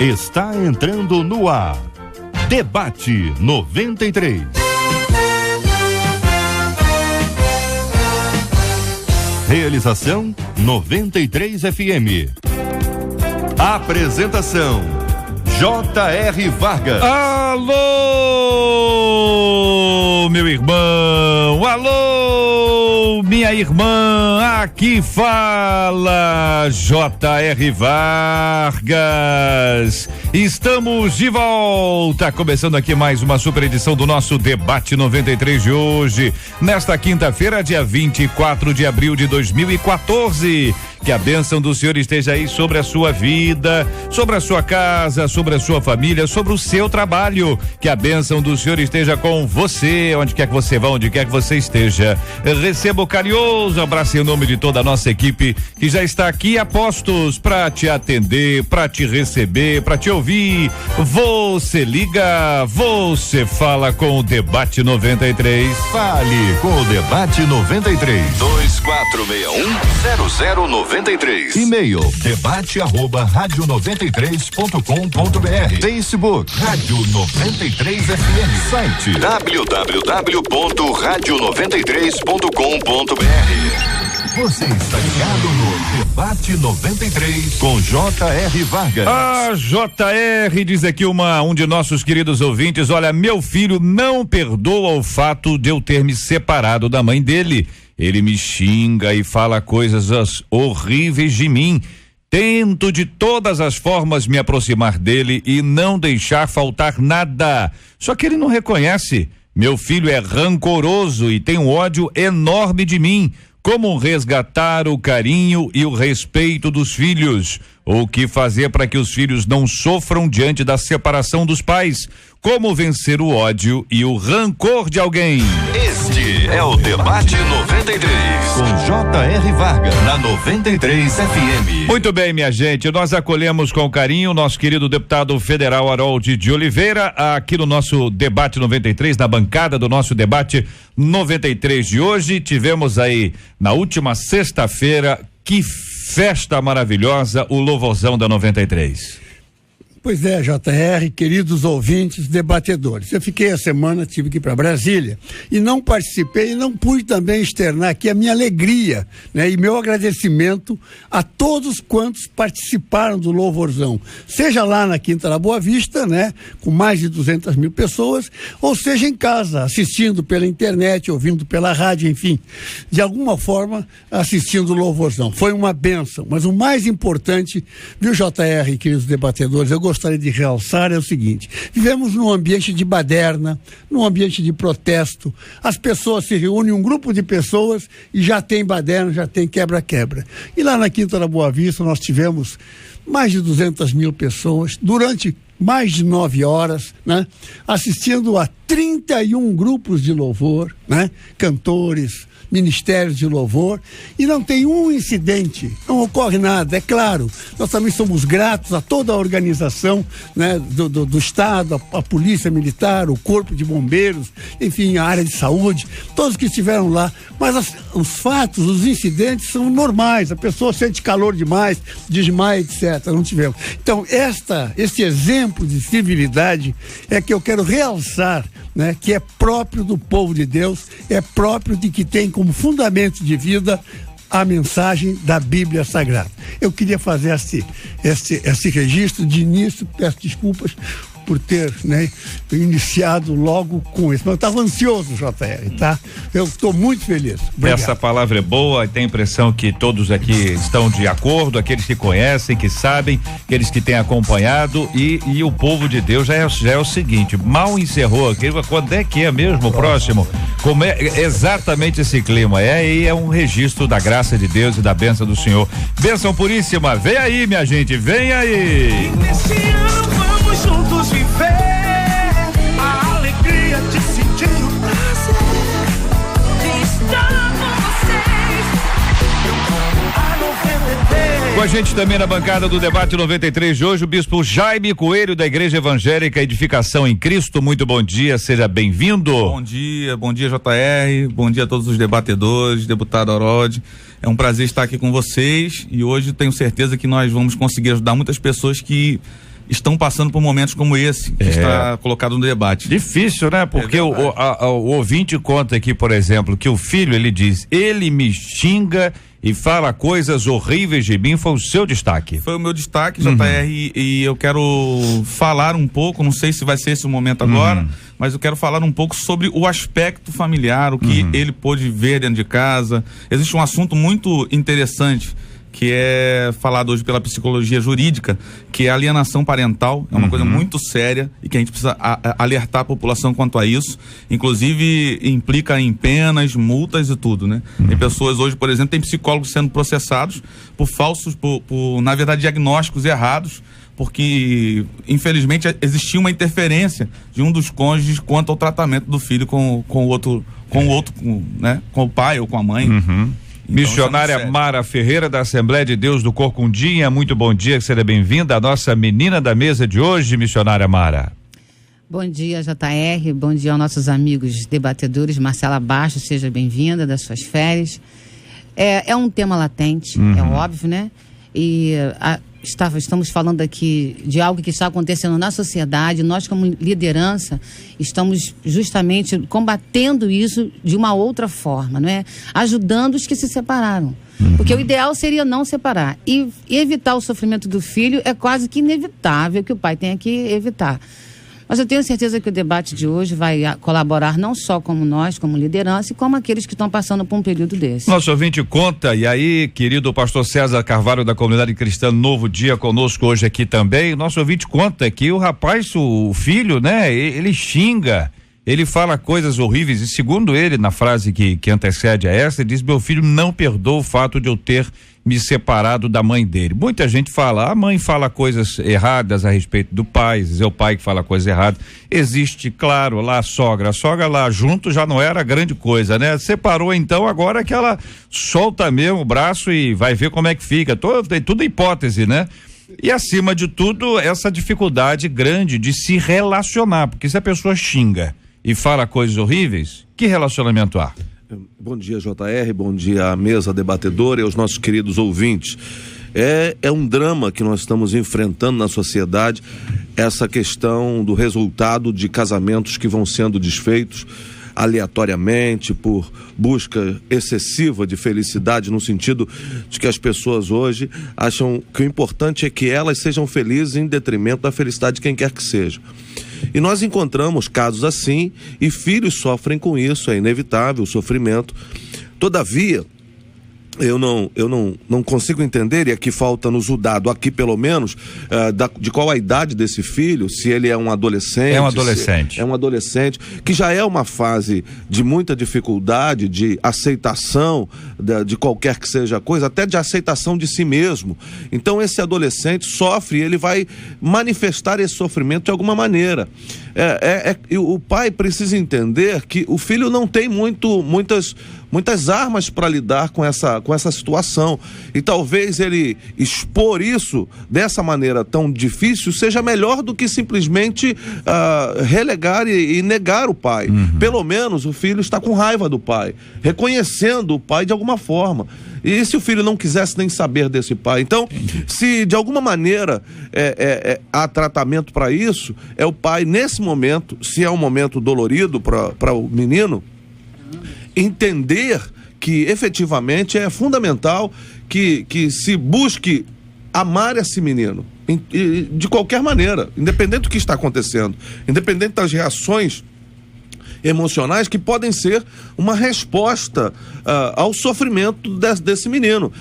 está entrando no ar. Debate 93. Realização 93 FM. Apresentação J.R. Vargas. Alô, meu irmão, alô, minha irmã, aqui fala J.R. Vargas. Estamos de volta, começando aqui mais uma super edição do nosso Debate 93 de hoje, nesta quinta-feira, dia 24 de abril de 2014. Que a bênção do Senhor esteja aí sobre a sua vida, sobre a sua casa, sobre a sua família, sobre o seu trabalho. Que a bênção do Senhor esteja com você, onde quer que você vá, onde quer que você esteja. Receba o carinhoso abraço em nome de toda a nossa equipe que já está aqui a postos para te atender, para te receber, para te ouvir. Você liga, você fala com o Debate 93. Fale com o Debate 93. 2461-0093. E-mail debate@radio93.com.br. Facebook Rádio 93 FM. Site www.radio93.com.br. Você está ligado no Debate 93 com J.R. Vargas. J.R. diz aqui um de nossos queridos ouvintes: olha, meu filho não perdoa o fato de eu ter me separado da mãe dele. Ele me xinga e fala coisas horríveis de mim. Tento de todas as formas me aproximar dele e não deixar faltar nada. Só que ele não reconhece. Meu filho é rancoroso e tem um ódio enorme de mim. Como resgatar o carinho e o respeito dos filhos? O que fazer para que os filhos não sofram diante da separação dos pais? Como vencer o ódio e o rancor de alguém? Este é o Debate 93 com J.R. Vargas na 93 FM. Muito bem, minha gente, nós acolhemos com carinho o nosso querido deputado federal Harold de Oliveira aqui no nosso Debate 93, na bancada do nosso Debate 93 de hoje. Tivemos aí na última sexta-feira, que festa maravilhosa, o louvorzão da 93. Pois é, JR, queridos ouvintes, debatedores. Eu fiquei a semana, tive que ir para Brasília e não participei e não pude também externar aqui a minha alegria, né? E meu agradecimento a todos quantos participaram do louvorzão, seja lá na Quinta da Boa Vista, né? Com mais de 200 mil pessoas, ou seja em casa, assistindo pela internet, ouvindo pela rádio, enfim, de alguma forma assistindo o louvorzão. Foi uma bênção, mas o mais importante, viu, JR, queridos debatedores, eu gostaria de realçar é o seguinte: vivemos num ambiente de baderna, num ambiente de protesto. As pessoas se reúnem, um grupo de pessoas, e já tem baderna, já tem quebra-quebra. E lá na Quinta da Boa Vista nós tivemos mais de 200 mil pessoas durante mais de 9 horas, né? Assistindo a 31 grupos de louvor, né? Cantores, ministérios de louvor, e não tem um incidente, não ocorre nada. É claro, nós também somos gratos a toda a organização, né, do Estado, a Polícia Militar, o Corpo de Bombeiros, enfim, a área de saúde, todos que estiveram lá, mas os fatos, os incidentes são normais, a pessoa sente calor demais, desmaia, etc. Não tivemos. Então, esse exemplo de civilidade é que eu quero realçar, né, que é próprio do povo de Deus, é próprio de que tem como fundamento de vida a mensagem da Bíblia Sagrada. Eu queria fazer esse registro de início, peço desculpas por ter, né, iniciado logo com isso, mas eu estava ansioso, JR, tá? Eu estou muito feliz. Obrigado. Essa palavra é boa, tem a impressão que todos aqui estão de acordo, aqueles que conhecem, que sabem, aqueles que têm acompanhado, e o povo de Deus já é o seguinte: mal encerrou aquilo, quando é que é mesmo o próximo? Como é exatamente esse clima? É um registro da graça de Deus e da bênção do Senhor. Bênção puríssima, vem aí, minha gente, vem aí! E nesse ano vamos juntos viver a alegria de sentir o prazer de estar com vocês. Eu amo a 93. Com a gente também na bancada do Debate 93 de hoje, o bispo Jaime Coelho, da Igreja Evangélica Edificação em Cristo. Muito bom dia, seja bem-vindo. Bom dia JR, bom dia a todos os debatedores, deputado Harold. É um prazer estar aqui com vocês e hoje tenho certeza que nós vamos conseguir ajudar muitas pessoas que estão passando por momentos como esse que está colocado no debate. Difícil, né? Porque o ouvinte conta aqui, por exemplo, que o filho, ele diz, ele me xinga e fala coisas horríveis de mim. Foi o seu destaque. Foi o meu destaque, JR, e eu quero falar um pouco, não sei se vai ser esse o momento agora, mas eu quero falar um pouco sobre o aspecto familiar, o que ele pôde ver dentro de casa. Existe um assunto muito interessante que é falado hoje pela psicologia jurídica, que é a alienação parental. É uma coisa muito séria e que a gente precisa alertar a população quanto a isso. Inclusive, implica em penas, multas e tudo, né? Tem pessoas hoje, por exemplo, tem psicólogos sendo processados por falsos, na verdade, diagnósticos errados, porque, infelizmente, existia uma interferência de um dos cônjuges quanto ao tratamento do filho com o outro, né? Com o pai ou com a mãe. Então, missionária Mara Ferreira, da Assembleia de Deus do Corcundinha, muito bom dia, seja bem-vinda, a nossa menina da mesa de hoje, missionária Mara. Bom dia, JR, bom dia aos nossos amigos debatedores. Marcela Baixo, seja bem-vinda das suas férias. É um tema latente, é óbvio, né? E estamos falando aqui de algo que está acontecendo na sociedade. Nós, como liderança, estamos justamente combatendo isso de uma outra forma, não é? Ajudando os que se separaram. Porque o ideal seria não separar. E evitar o sofrimento do filho é quase que inevitável, que o pai tenha que evitar. Mas eu tenho certeza que o debate de hoje vai colaborar não só como nós, como liderança, e como aqueles que estão passando por um período desse. Nosso ouvinte conta, e aí, querido pastor César Carvalho, da Comunidade Cristã Novo Dia, conosco hoje aqui também. Nosso ouvinte conta que o rapaz, o filho, né, ele xinga, ele fala coisas horríveis, e segundo ele, na frase que antecede a essa, ele diz: meu filho não perdoa o fato de eu ter me separado da mãe dele. Muita gente fala, a mãe fala coisas erradas a respeito do pai, é o pai que fala coisas erradas. Existe, claro, lá a sogra lá junto já não era grande coisa, né? Separou então, agora que ela solta mesmo o braço e vai ver como é que fica. Tem tudo hipótese, né? E acima de tudo, essa dificuldade grande de se relacionar, porque se a pessoa xinga e fala coisas horríveis, que relacionamento há? Bom dia, JR, bom dia à mesa debatedora e aos nossos queridos ouvintes. É um drama que nós estamos enfrentando na sociedade, essa questão do resultado de casamentos que vão sendo desfeitos aleatoriamente por busca excessiva de felicidade, no sentido de que as pessoas hoje acham que o importante é que elas sejam felizes em detrimento da felicidade de quem quer que seja. E nós encontramos casos assim, e filhos sofrem com isso, é inevitável o sofrimento. Todavia, eu não consigo entender, e aqui falta-nos o dado, aqui pelo menos, de qual a idade desse filho, se ele é um adolescente. É um adolescente. É um adolescente, que já é uma fase de muita dificuldade, de aceitação de qualquer que seja a coisa, até de aceitação de si mesmo. Então esse adolescente sofre, ele vai manifestar esse sofrimento de alguma maneira. O pai precisa entender que o filho não tem muitas armas para lidar com essa situação, e talvez ele expor isso dessa maneira tão difícil seja melhor do que simplesmente relegar e negar o pai. Pelo menos o filho está com raiva do pai, reconhecendo o pai de alguma forma. E se o filho não quisesse nem saber desse pai? Então, se de alguma maneira há tratamento para isso, é o pai, nesse momento, se é um momento dolorido para o menino, entender que efetivamente é fundamental que se busque amar esse menino de qualquer maneira, independente do que está acontecendo, independente das reações emocionais que podem ser uma resposta ao sofrimento desse menino.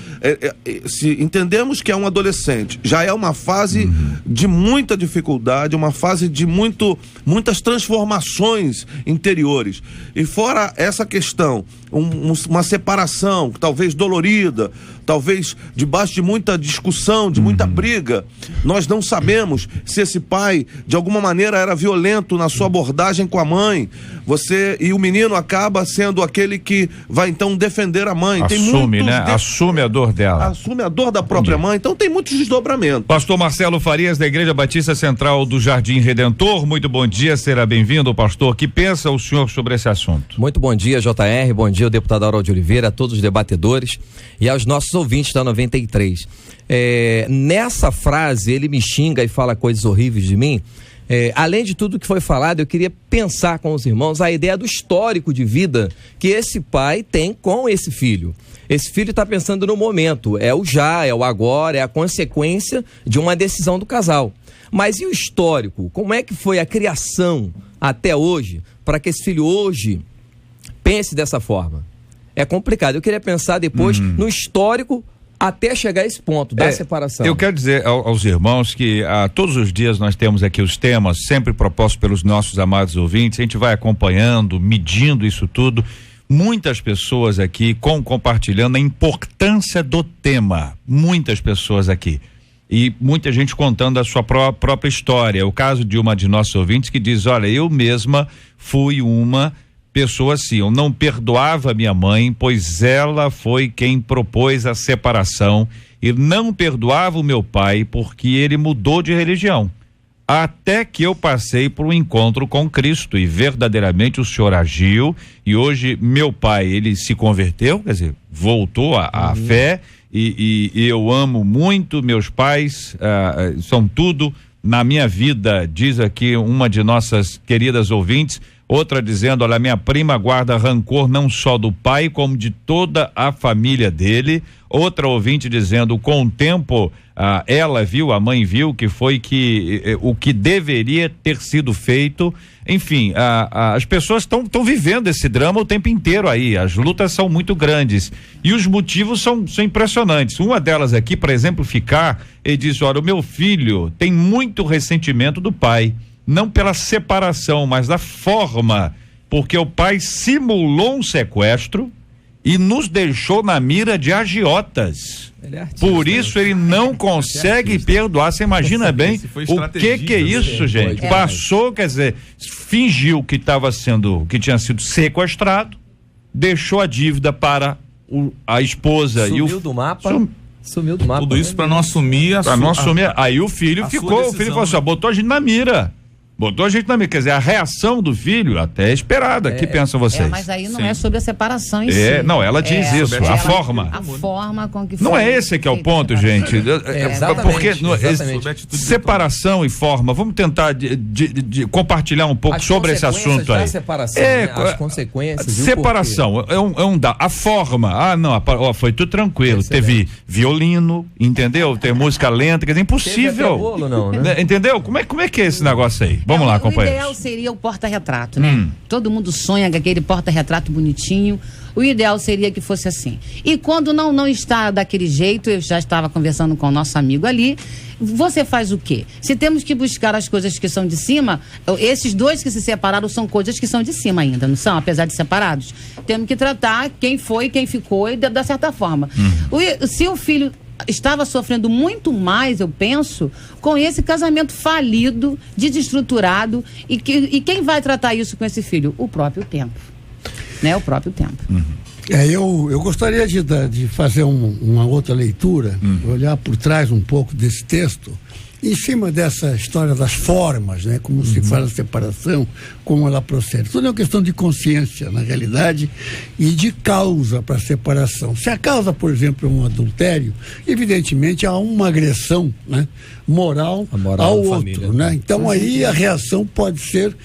Se entendemos que é um adolescente, já é uma fase de muita dificuldade, uma fase de muitas transformações interiores, e fora essa questão, uma separação talvez dolorida, talvez debaixo de muita discussão, de muita briga. Nós não sabemos se esse pai de alguma maneira era violento na sua abordagem com a mãe. E o menino acaba sendo aquele que vai então defender a mãe. Assume a dor dela. Assume a dor da própria mãe. Então tem muitos desdobramentos. Pastor Marcelo Farias, da Igreja Batista Central do Jardim Redentor, muito bom dia, será bem-vindo, pastor. O que pensa o senhor sobre esse assunto? Muito bom dia, JR, bom dia, o deputado Harold Oliveira, a todos os debatedores e aos nossos ouvintes da 93. Nessa frase, ele me xinga e fala coisas horríveis de mim. Além de tudo que foi falado, eu queria pensar com os irmãos a ideia do histórico de vida que esse pai tem com esse filho. Esse filho está pensando no momento, é o já, é o agora, é a consequência de uma decisão do casal. Mas e o histórico? Como é que foi a criação até hoje para que esse filho hoje pense dessa forma? É complicado. Eu queria pensar depois no histórico até chegar a esse ponto da separação. Eu quero dizer aos irmãos que todos os dias nós temos aqui os temas sempre propostos pelos nossos amados ouvintes, a gente vai acompanhando, medindo isso tudo, muitas pessoas aqui compartilhando a importância do tema, muitas pessoas aqui e muita gente contando a sua própria história. O caso de uma de nossos ouvintes que diz, olha, eu mesma fui uma pessoa assim, eu não perdoava minha mãe, pois ela foi quem propôs a separação, e não perdoava o meu pai porque ele mudou de religião, até que eu passei por um encontro com Cristo e verdadeiramente o Senhor agiu, e hoje meu pai, ele se converteu, quer dizer, voltou à fé, e eu amo muito meus pais, são tudo na minha vida, diz aqui uma de nossas queridas ouvintes. Outra dizendo, olha, minha prima guarda rancor não só do pai, como de toda a família dele. Outra ouvinte dizendo, com o tempo, ela viu, a mãe viu que foi o que deveria ter sido feito. Enfim, as pessoas estão vivendo esse drama o tempo inteiro aí, as lutas são muito grandes e os motivos são impressionantes. Uma delas aqui, para exemplificar, ele diz, olha, o meu filho tem muito ressentimento do pai, não pela separação, mas da forma, porque o pai simulou um sequestro e nos deixou na mira de agiotas. Por isso ele não consegue perdoar. Você imagina bem o que é isso, gente? Passou, quer dizer, fingiu que tinha sido sequestrado, deixou a dívida para a esposa sumiu do mapa. Sumiu do mapa. Tudo isso para não assumir Aí o filho ficou, o filho falou assim, botou a gente na mira. Quer dizer, a reação do filho até é esperada. O que pensam vocês? Mas aí não é sobre a separação em si. Não, ela diz isso, a forma. A forma com que foi. Não é esse que é o ponto, gente. Porque separação e forma, vamos tentar de compartilhar um pouco sobre esse assunto aí. Separação, as consequências. Separação, a forma, foi tudo tranquilo, teve violino, entendeu? Tem música lenta, quer dizer, impossível. Bolo, não, né? Entendeu? Como é que é esse negócio aí? Vamos lá, companheiros. O ideal seria o porta-retrato, né? Todo mundo sonha com aquele porta-retrato bonitinho. O ideal seria que fosse assim. E quando não está daquele jeito, eu já estava conversando com o nosso amigo ali, você faz o quê? Se temos que buscar as coisas que são de cima, esses dois que se separaram são coisas que são de cima ainda, não são? Apesar de separados. Temos que tratar quem foi, quem ficou e da certa forma. Se o filho estava sofrendo muito mais, eu penso, com esse casamento falido, desestruturado, e quem vai tratar isso com esse filho? O próprio tempo, né? O próprio tempo. Eu gostaria de fazer uma outra leitura, olhar por trás um pouco desse texto, em cima dessa história das formas, né? Como se faz a separação, como ela procede. Tudo é uma questão de consciência, na realidade, e de causa para a separação. Se a causa, por exemplo, é um adultério, evidentemente há uma agressão, né? moral ao outro, família, né? Então aí a reação pode ser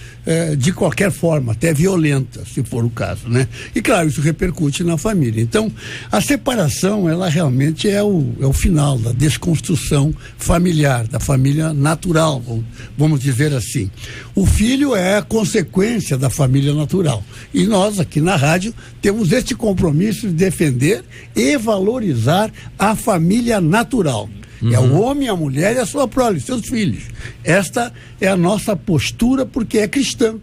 de qualquer forma, até violenta, se for o caso, né? E claro, isso repercute na família. Então, a separação, ela realmente é o final da desconstrução familiar, da família natural, vamos dizer assim. O filho é a consequência da família natural. E nós, aqui na rádio, temos este compromisso de defender e valorizar a família natural. É o homem, a mulher e a sua prole, seus filhos. Esta é a nossa postura porque é cristã,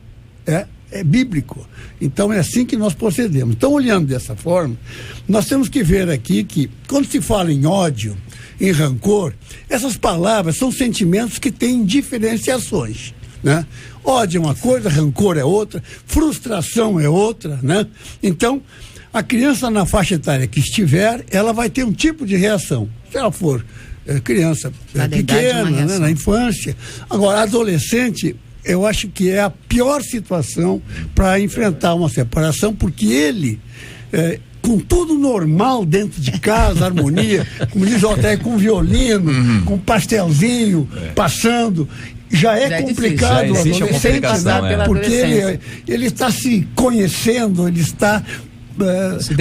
é bíblico. Então é assim que nós procedemos. Então, olhando dessa forma, nós temos que ver aqui que quando se fala em ódio, em rancor, essas palavras são sentimentos que têm diferenciações, né? Ódio é uma coisa, rancor é outra, frustração é outra, né? Então, a criança na faixa etária que estiver, ela vai ter um tipo de reação. Se ela for criança pequena, né, na infância. Agora, adolescente, eu acho que é a pior situação para enfrentar uma separação, porque ele com tudo normal dentro de casa, harmonia, como diz o Altair, com violino, com pastelzinho, passando. Já é complicado o adolescente, né? Porque ele está se conhecendo, ele está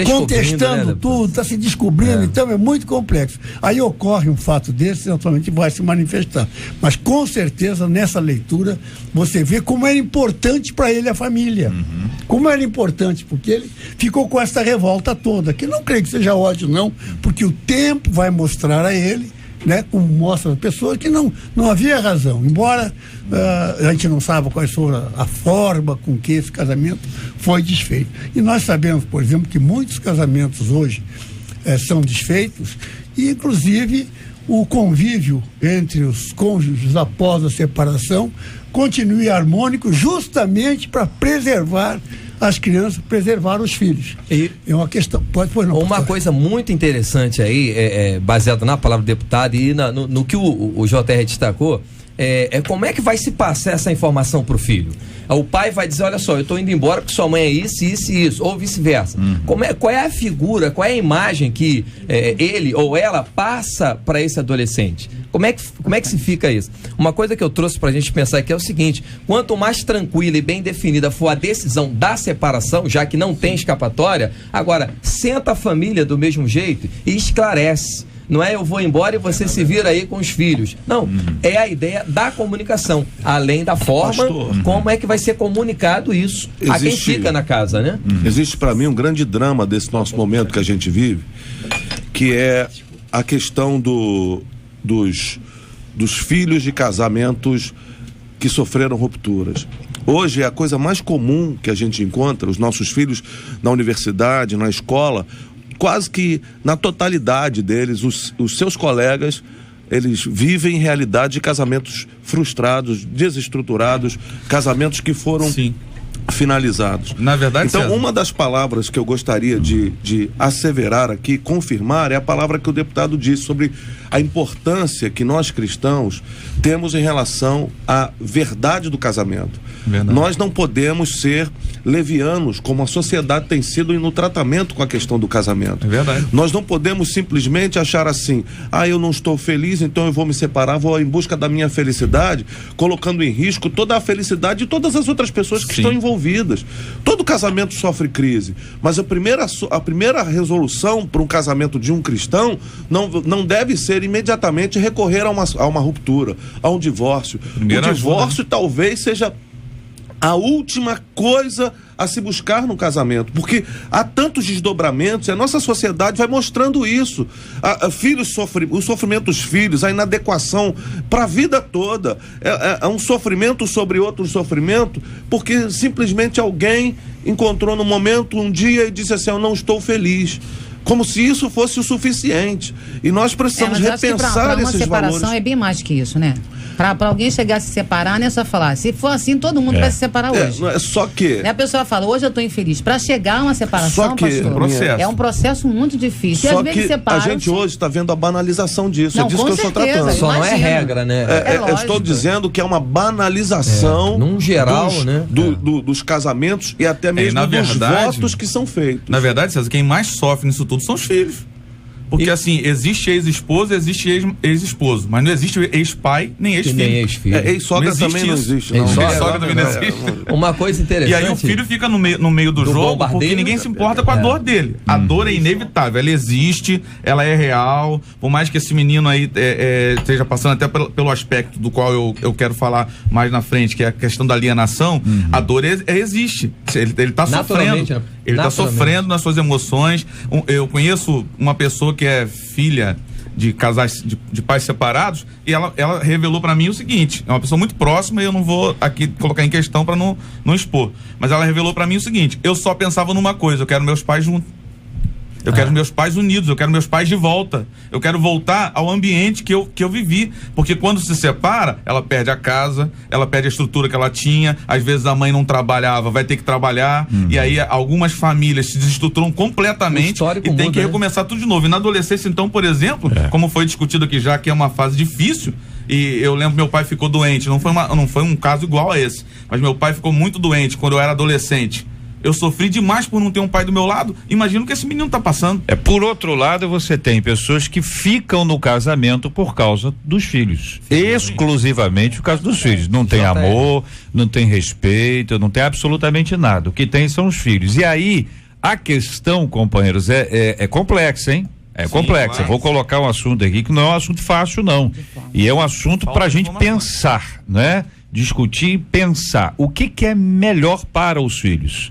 contestando, né, tudo, está se descobrindo, então é muito complexo. Aí ocorre um fato desse, naturalmente vai se manifestar. Mas com certeza nessa leitura você vê como era importante para ele a família. Como era importante, porque ele ficou com essa revolta toda, que não creio que seja ódio, não, porque o tempo vai mostrar a ele, né, como mostra as pessoas, que não havia razão, embora a gente não saiba quais foram a forma com que esse casamento foi desfeito. E nós sabemos, por exemplo, que muitos casamentos hoje são desfeitos, e inclusive o convívio entre os cônjuges após a separação continue harmônico, justamente para preservar as crianças, preservar os filhos. E é uma questão. Uma coisa muito interessante aí, baseado na palavra do deputado e no que o JR destacou, como é que vai se passar essa informação para o filho? O pai vai dizer, olha só, eu estou indo embora porque sua mãe é isso, isso e isso, ou vice-versa. Qual é a figura, qual é a imagem que ele ou ela passa para esse adolescente? Como é que se fica isso? Uma coisa que eu trouxe para a gente pensar aqui é o seguinte: quanto mais tranquila e bem definida for a decisão da separação, já que não tem escapatória, agora senta a família do mesmo jeito e esclarece. Não é eu vou embora e você se vira aí com os filhos. Não, é a ideia da comunicação, além da forma, como é que vai ser comunicado isso a quem fica na casa, né? Existe para mim um grande drama desse nosso momento que a gente vive, que é a questão dos filhos de casamentos que sofreram rupturas. Hoje é a coisa mais comum que a gente encontra, os nossos filhos na universidade, na escola, quase que na totalidade deles, os seus colegas, eles vivem realidade de casamentos frustrados, desestruturados, casamentos que foram finalizados. Na verdade, então, César, uma das palavras que eu gostaria de asseverar aqui, confirmar, é a palavra que o deputado disse sobre a importância que nós cristãos temos em relação à verdade do casamento. Verdade. Nós não podemos ser levianos, como a sociedade tem sido no tratamento com a questão do casamento. É verdade. Nós não podemos simplesmente achar assim, eu não estou feliz, então eu vou me separar, vou em busca da minha felicidade, colocando em risco toda a felicidade de todas as outras pessoas que estão envolvidas. Todo casamento sofre crise, mas a primeira resolução para um casamento de um cristão não deve ser imediatamente recorrer a uma ruptura, a um divórcio. O divórcio talvez seja a última coisa a se buscar no casamento, porque há tantos desdobramentos e a nossa sociedade vai mostrando isso. O sofrimento dos filhos, a inadequação para a vida toda, é um sofrimento sobre outro sofrimento, porque simplesmente alguém encontrou no momento um dia e disse assim, eu não estou feliz. Como se isso fosse o suficiente. E nós precisamos repensar esses valores. Uma separação é bem mais que isso, né? Para alguém chegar a se separar, não é só falar. Se for assim, todo mundo vai se separar hoje. Só que... A pessoa fala, hoje eu estou infeliz. Para chegar a uma separação, pastor, é um processo muito difícil. Só que a gente hoje está vendo a banalização disso. Não, é disso que eu estou tratando. Só não é regra, né? Eu estou dizendo que é uma banalização num geral, dos casamentos e até mesmo dos votos que são feitos. Na verdade, César, quem mais sofre nisso tudo são os filhos. Porque assim, existe ex-esposa, existe ex-esposo, mas não existe ex-pai nem ex-filho. Nem ex-filho. Ex-sogra também não existe. Ex-sogra também não existe. Uma coisa interessante. E aí o filho fica no meio do jogo porque ninguém se importa com a dor dele. A dor é inevitável, ela existe, ela é real, por mais que esse menino aí esteja passando até pelo aspecto do qual eu quero falar mais na frente, que é a questão da alienação, a dor existe. Ele está sofrendo. Ele está sofrendo nas suas emoções. Eu conheço uma pessoa que é filha de casais de pais separados e ela revelou para mim o seguinte, é uma pessoa muito próxima e eu não vou aqui colocar em questão para não expor, mas ela revelou para mim o seguinte: eu só pensava numa coisa, eu quero meus pais juntos. Eu quero meus pais unidos, eu quero meus pais de volta. Eu quero voltar ao ambiente que eu vivi. Porque quando se separa, ela perde a casa, ela perde a estrutura que ela tinha. Às vezes a mãe não trabalhava, vai ter que trabalhar. E aí algumas famílias se desestruturam completamente e tem que recomeçar tudo de novo. E na adolescência, então, por exemplo, como foi discutido aqui já, que é uma fase difícil. E eu lembro que meu pai ficou doente. Não foi um caso igual a esse. Mas meu pai ficou muito doente quando eu era adolescente. Eu sofri demais por não ter um pai do meu lado. Imagino que esse menino tá passando. Por outro lado, você tem pessoas que ficam no casamento por causa dos filhos. Exclusivamente por causa dos filhos. Não tem amor, não tem respeito, não tem absolutamente nada. O que tem são os filhos. E aí, a questão, companheiros, é complexa, hein? Complexa. Claro. Vou colocar um assunto aqui que não é um assunto fácil, não. E é um assunto pra gente pensar, né? Discutir e pensar. O que é melhor para os filhos?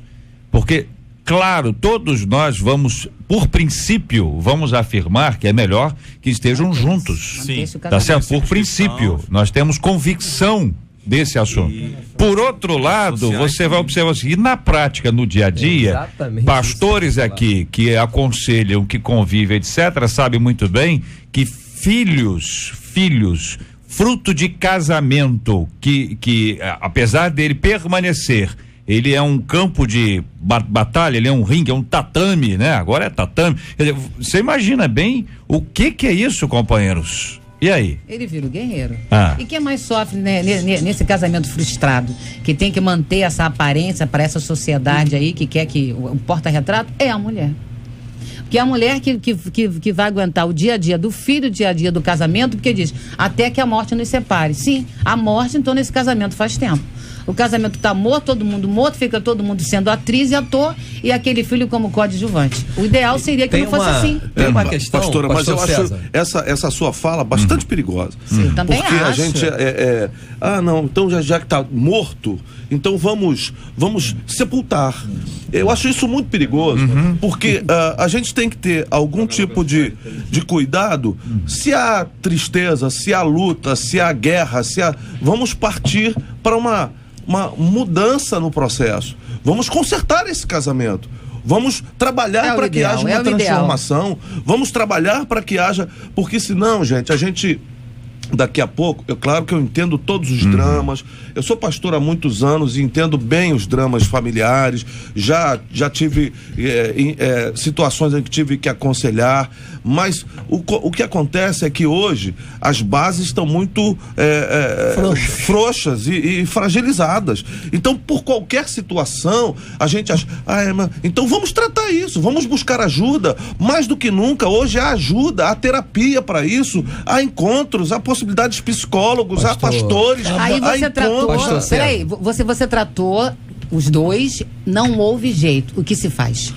Porque, claro, todos nós vamos, por princípio, vamos afirmar que é melhor que estejam juntos. Sim. Tá certo? Por princípio. Nós temos convicção desse assunto. Por outro lado, você vai observar assim, e na prática, no dia a dia, pastores aqui que aconselham, que convivem, etc., sabem muito bem que filhos, fruto de casamento, que apesar dele permanecer, ele é um campo de batalha, ele é um ringue, é um tatame, né? Agora é tatame. Quer dizer, você imagina bem o que é isso, companheiros? E aí? Ele vira o guerreiro. E quem mais sofre, né, nesse casamento frustrado, que tem que manter essa aparência para essa sociedade aí, que quer que o porta-retrato, é a mulher. Porque é a mulher que vai aguentar o dia a dia do filho, o dia a dia do casamento, porque diz, até que a morte nos separe. Sim, a morte, então, nesse casamento faz tempo. O casamento está morto, todo mundo morto, fica todo mundo sendo atriz e ator, e aquele filho como coadjuvante. O ideal seria que não fosse assim. Tem uma questão, pastora, mas eu acho essa sua fala bastante perigosa. Sim, também porque acho. A gente não, então já que está morto, então vamos sepultar. Eu acho isso muito perigoso, porque a gente tem que ter algum tipo de cuidado. Se há tristeza, se há luta, se há guerra, vamos partir para uma mudança no processo. Vamos consertar esse casamento. Vamos trabalhar para que haja uma transformação. Vamos trabalhar para que haja, porque senão, gente, a gente daqui a pouco, claro que eu entendo todos os dramas, eu sou pastor há muitos anos e entendo bem os dramas familiares, já tive situações em que tive que aconselhar, mas o que acontece é que hoje as bases estão muito frouxas e fragilizadas. Então, por qualquer situação, a gente acha, então vamos tratar isso, vamos buscar ajuda, mais do que nunca, hoje há ajuda, há terapia para isso, há encontros, há possibilidades de psicólogos, há pastores, aí você tratou, peraí, você tratou os dois, não houve jeito, o que se faz?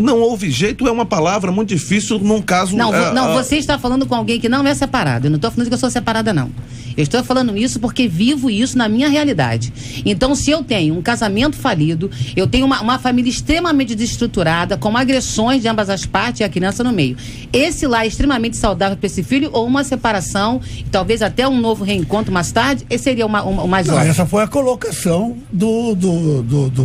Não houve jeito é uma palavra muito difícil num caso... Não, você está falando com alguém que não é separado. Eu não estou falando que eu sou separada, não. Eu estou falando isso porque vivo isso na minha realidade. Então, se eu tenho um casamento falido, eu tenho uma família extremamente desestruturada, com agressões de ambas as partes e a criança no meio. Esse lá é extremamente saudável para esse filho, ou uma separação, talvez até um novo reencontro mais tarde, esse seria o mais óbvio. Essa foi a colocação do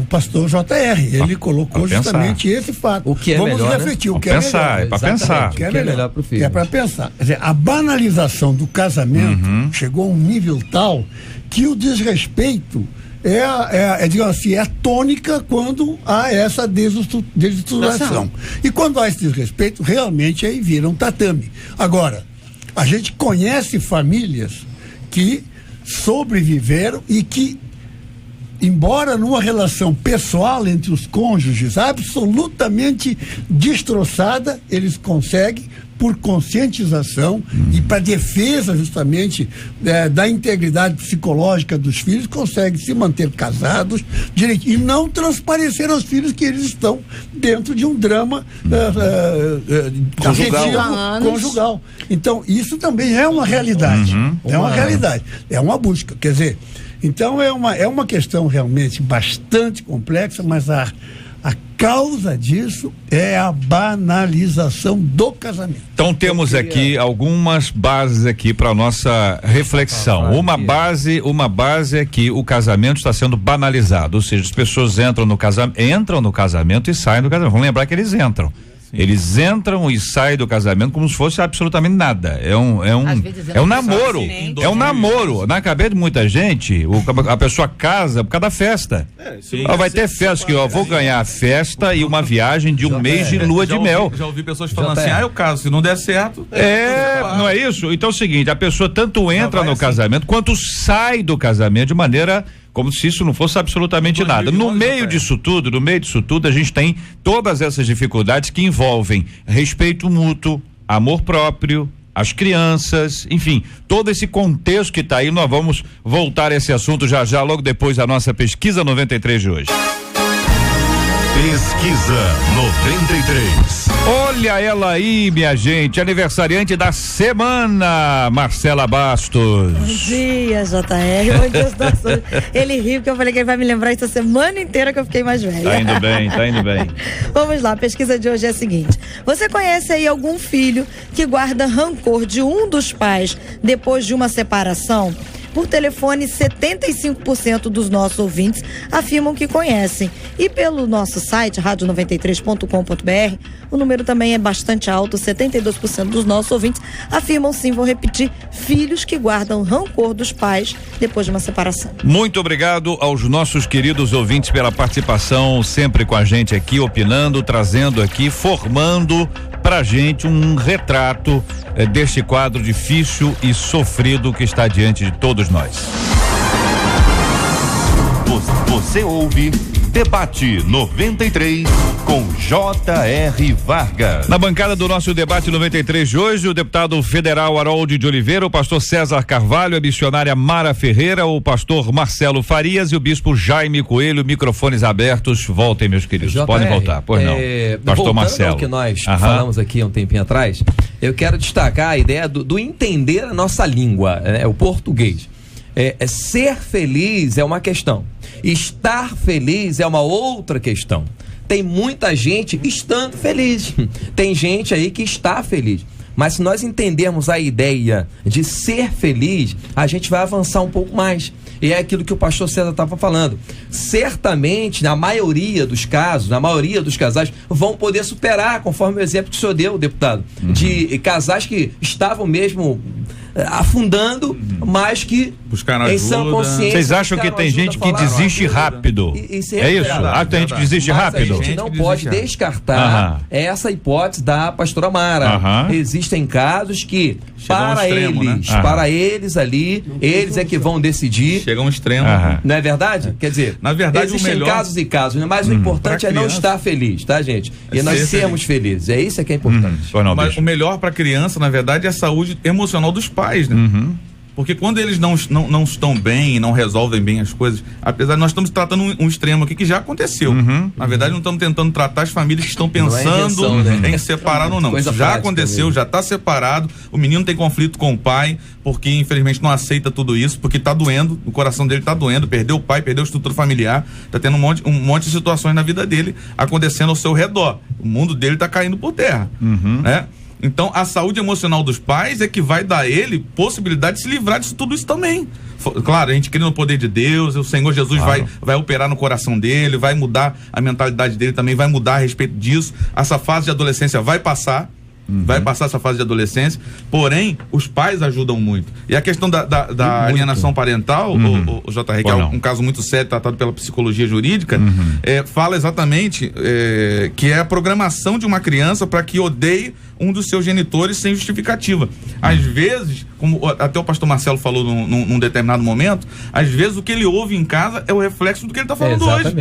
pastor JR. Ele colocou justamente esse fato. O que é Vamos melhor, refletir, né? o que é melhor. É para pensar. O que é melhor para o filho. É para pensar. Quer dizer, a banalização do casamento chegou a um nível tal que o desrespeito digamos assim, é tônica quando há essa desestruturação. E quando há esse desrespeito, realmente aí vira um tatame. Agora, a gente conhece famílias que sobreviveram e que, embora numa relação pessoal entre os cônjuges absolutamente destroçada, eles conseguem, por conscientização e para defesa justamente da integridade psicológica dos filhos, conseguem se manter casados direito e não transparecer aos filhos que eles estão dentro de um drama conjugal. Então, isso também é uma realidade. É uma realidade. É uma busca. Quer dizer, então é uma questão realmente bastante complexa, mas a causa disso é a banalização do casamento. Então temos aqui algumas bases aqui para nossa reflexão. Uma base é que o casamento está sendo banalizado, ou seja, as pessoas entram no casamento e saem do casamento. Vamos lembrar que eles entram. Eles entram e saem do casamento como se fosse absolutamente nada. É um namoro. É um namoro. Na cabeça de muita gente, a pessoa casa por causa da festa. Vai ter festa que vou ganhar a festa e uma viagem de um mês de lua de mel. Já ouvi pessoas falando assim, eu caso, se não der certo. Não é isso? Então é o seguinte, a pessoa tanto entra no casamento quanto sai do casamento de maneira como se isso não fosse absolutamente nada. No meio disso tudo, a gente tem todas essas dificuldades que envolvem respeito mútuo, amor próprio, as crianças, enfim, todo esse contexto que está aí. Nós vamos voltar a esse assunto já logo depois da nossa pesquisa 93 de hoje. Pesquisa 93. Olha ela aí, minha gente, aniversariante da semana, Marcela Bastos. Bom dia, JR. Bom dia, situações. Ele riu porque eu falei que ele vai me lembrar essa semana inteira que eu fiquei mais velha. Tá indo bem. Vamos lá, a pesquisa de hoje é a seguinte: você conhece aí algum filho que guarda rancor de um dos pais depois de uma separação? Por telefone, 75% dos nossos ouvintes afirmam que conhecem. E pelo nosso site, radio93.com.br, o número também é bastante alto, 72% dos nossos ouvintes afirmam sim, vou repetir, filhos que guardam rancor dos pais depois de uma separação. Muito obrigado aos nossos queridos ouvintes pela participação, sempre com a gente aqui, opinando, trazendo aqui, formando pra gente um retrato deste quadro difícil e sofrido que está diante de todos nós. Você ouve Debate 93 com J.R. Vargas. Na bancada do nosso Debate 93 de hoje, o deputado federal Harold de Oliveira, o pastor César Carvalho, a missionária Mara Ferreira, o pastor Marcelo Farias e o bispo Jaime Coelho. Microfones abertos. Voltem, meus queridos. JR, podem voltar. Pois não. Pastor Marcelo. Ao que nós falamos aqui há um tempinho atrás, eu quero destacar a ideia do entender a nossa língua, o português. Ser feliz é uma questão, estar feliz é uma outra questão. Tem muita gente estando feliz, tem gente aí que está feliz, mas se nós entendermos a ideia de ser feliz, a gente vai avançar um pouco mais. E é aquilo que o pastor César estava falando. Certamente, na maioria dos casos, na maioria dos casais, vão poder superar, conforme o exemplo que o senhor deu, deputado, de casais que estavam mesmo afundando, mas que buscaram em ajuda. sã consciência. Vocês acham que tem gente que desiste rápido? É isso? Tem gente que desiste rápido? A gente não pode descartar essa hipótese da pastora Mara. Existem casos que para eles ali, eles é que vão decidir. Chega um extremo. Não é verdade? Quer dizer, na verdade, existem casos e casos, mas o importante é não estar feliz, tá, gente? E nós sermos felizes. É isso que é importante. Mas o melhor para a criança, na verdade, é a saúde emocional dos pais, né? Porque quando eles não estão bem e não resolvem bem as coisas, apesar de nós estamos tratando um extremo aqui que já aconteceu. Na verdade, não estamos tentando tratar as famílias que estão pensando em separar ou não. Isso já aconteceu, já está separado, o menino tem conflito com o pai, porque infelizmente não aceita tudo isso, porque está doendo, o coração dele está doendo, perdeu o pai, perdeu a estrutura familiar, está tendo um monte de situações na vida dele acontecendo ao seu redor. O mundo dele está caindo por terra, né? Então, a saúde emocional dos pais é que vai dar a ele possibilidade de se livrar disso tudo isso também. Claro, a gente crê no poder de Deus, o Senhor Jesus vai operar no coração dele, vai mudar a mentalidade dele também, vai mudar a respeito disso. Essa fase de adolescência vai passar. Vai passar essa fase de adolescência, porém, os pais ajudam muito. E a questão da alienação parental, o JR, que é um caso muito sério, tratado pela psicologia jurídica, fala exatamente que é a programação de uma criança para que odeie um dos seus genitores sem justificativa. Às vezes, como até o pastor Marcelo falou num determinado momento, às vezes o que ele ouve em casa é o reflexo do que ele está falando hoje.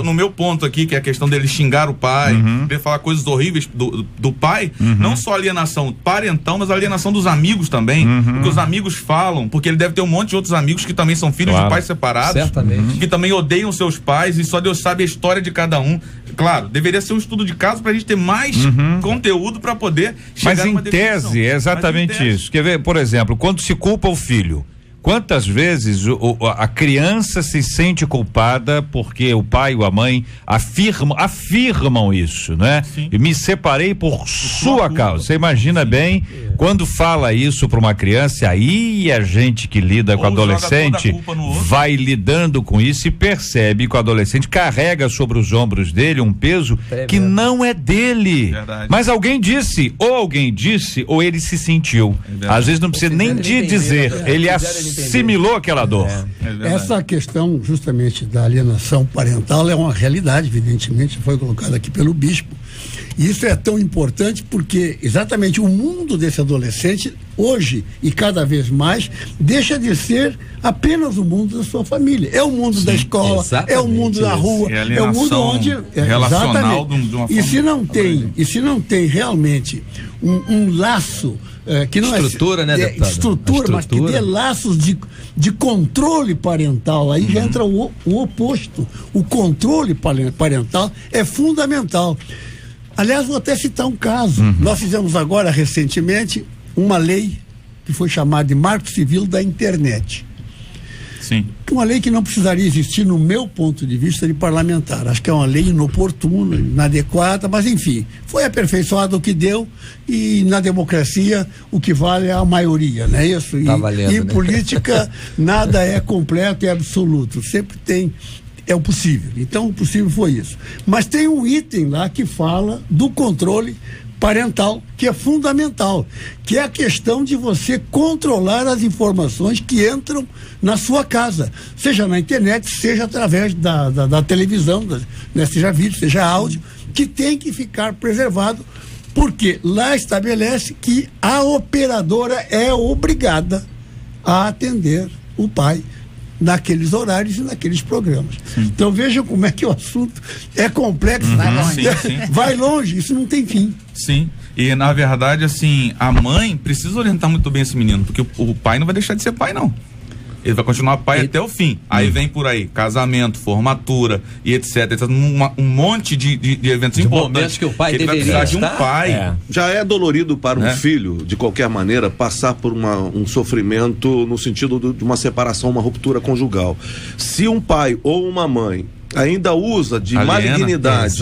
No meu ponto aqui, que é a questão dele xingar o pai, dele falar coisas horríveis do pai, não só alienação parental, mas alienação dos amigos também, porque os amigos falam, porque ele deve ter um monte de outros amigos que também são filhos de pais separados, que também odeiam seus pais, e só Deus sabe a história de cada um. Claro, deveria ser um estudo de caso pra gente ter mais conteúdo para poder chegar numa definição. Mas em tese, é exatamente isso. Quer ver, por exemplo, quando se culpa o filho, quantas vezes a criança se sente culpada porque o pai ou a mãe afirmam isso, né? E me separei por sua causa. Você imagina bem, quando fala isso para uma criança, aí a gente que lida com o adolescente vai lidando com isso e percebe que o adolescente carrega sobre os ombros dele um peso que não é dele. Mas alguém disse, ou ele se sentiu. Às vezes não precisa nem de dizer, ele assimilou aquela dor. Essa questão justamente da alienação parental é uma realidade, evidentemente, foi colocada aqui pelo bispo. E isso é tão importante porque exatamente o mundo desse adolescente, hoje e cada vez mais, deixa de ser apenas o mundo da sua família. É o mundo da escola, é o mundo da rua, é o mundo onde... relacional de uma e se não tem realmente um laço que não estrutura, né, deputado? Estrutura, mas que dê laços de controle parental, aí já entra o oposto. O controle parental é fundamental. Aliás, vou até citar um caso. Nós fizemos agora, recentemente, uma lei que foi chamada de Marco Civil da Internet. Sim. Uma lei que não precisaria existir, no meu ponto de vista, de parlamentar. Acho que é uma lei inoportuna, inadequada, mas enfim, foi aperfeiçoado o que deu, e na democracia o que vale é a maioria, não é isso? Tá valendo, e em né? política nada é completo e absoluto, sempre tem, é o possível. Então o possível foi isso. Mas tem um item lá que fala do controle parental, que é fundamental, que é a questão de você controlar as informações que entram na sua casa, seja na internet, seja através da televisão, né, seja vídeo, seja áudio, que tem que ficar preservado, porque lá estabelece que a operadora é obrigada a atender o pai naqueles horários e naqueles programas. Então vejam como é que o assunto é complexo. Vai longe, isso não tem fim. Sim, e na verdade, assim, a mãe precisa orientar muito bem esse menino, porque o pai não vai deixar de ser pai, não. Ele vai continuar pai até o fim. Aí vem por aí casamento, formatura e etc. Um monte de eventos importantes que o pai deveria precisar de um pai. Já é dolorido para um filho, de qualquer maneira, passar por um sofrimento no sentido de uma separação, uma ruptura conjugal. Se um pai ou uma mãe ainda usa de malignidade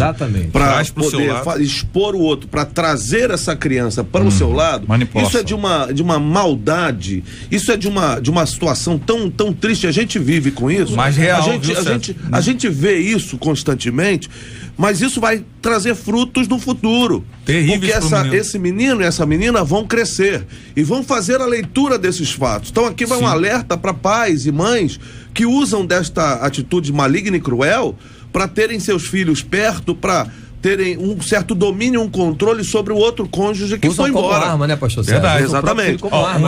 para poder expor o outro, para trazer essa criança para o seu lado, isso é de uma maldade, isso é de uma situação tão triste. A gente vive com isso, mas real, a gente vê isso constantemente, mas isso vai trazer frutos no futuro. Terríveis, porque esse menino e essa menina vão crescer e vão fazer a leitura desses fatos. Então aqui vai um alerta para pais e mães que usam desta atitude maligna e cruel para terem seus filhos perto, para terem um certo domínio, um controle sobre o outro cônjuge que foi embora. Como arma, né, pastor? Verdade, exatamente.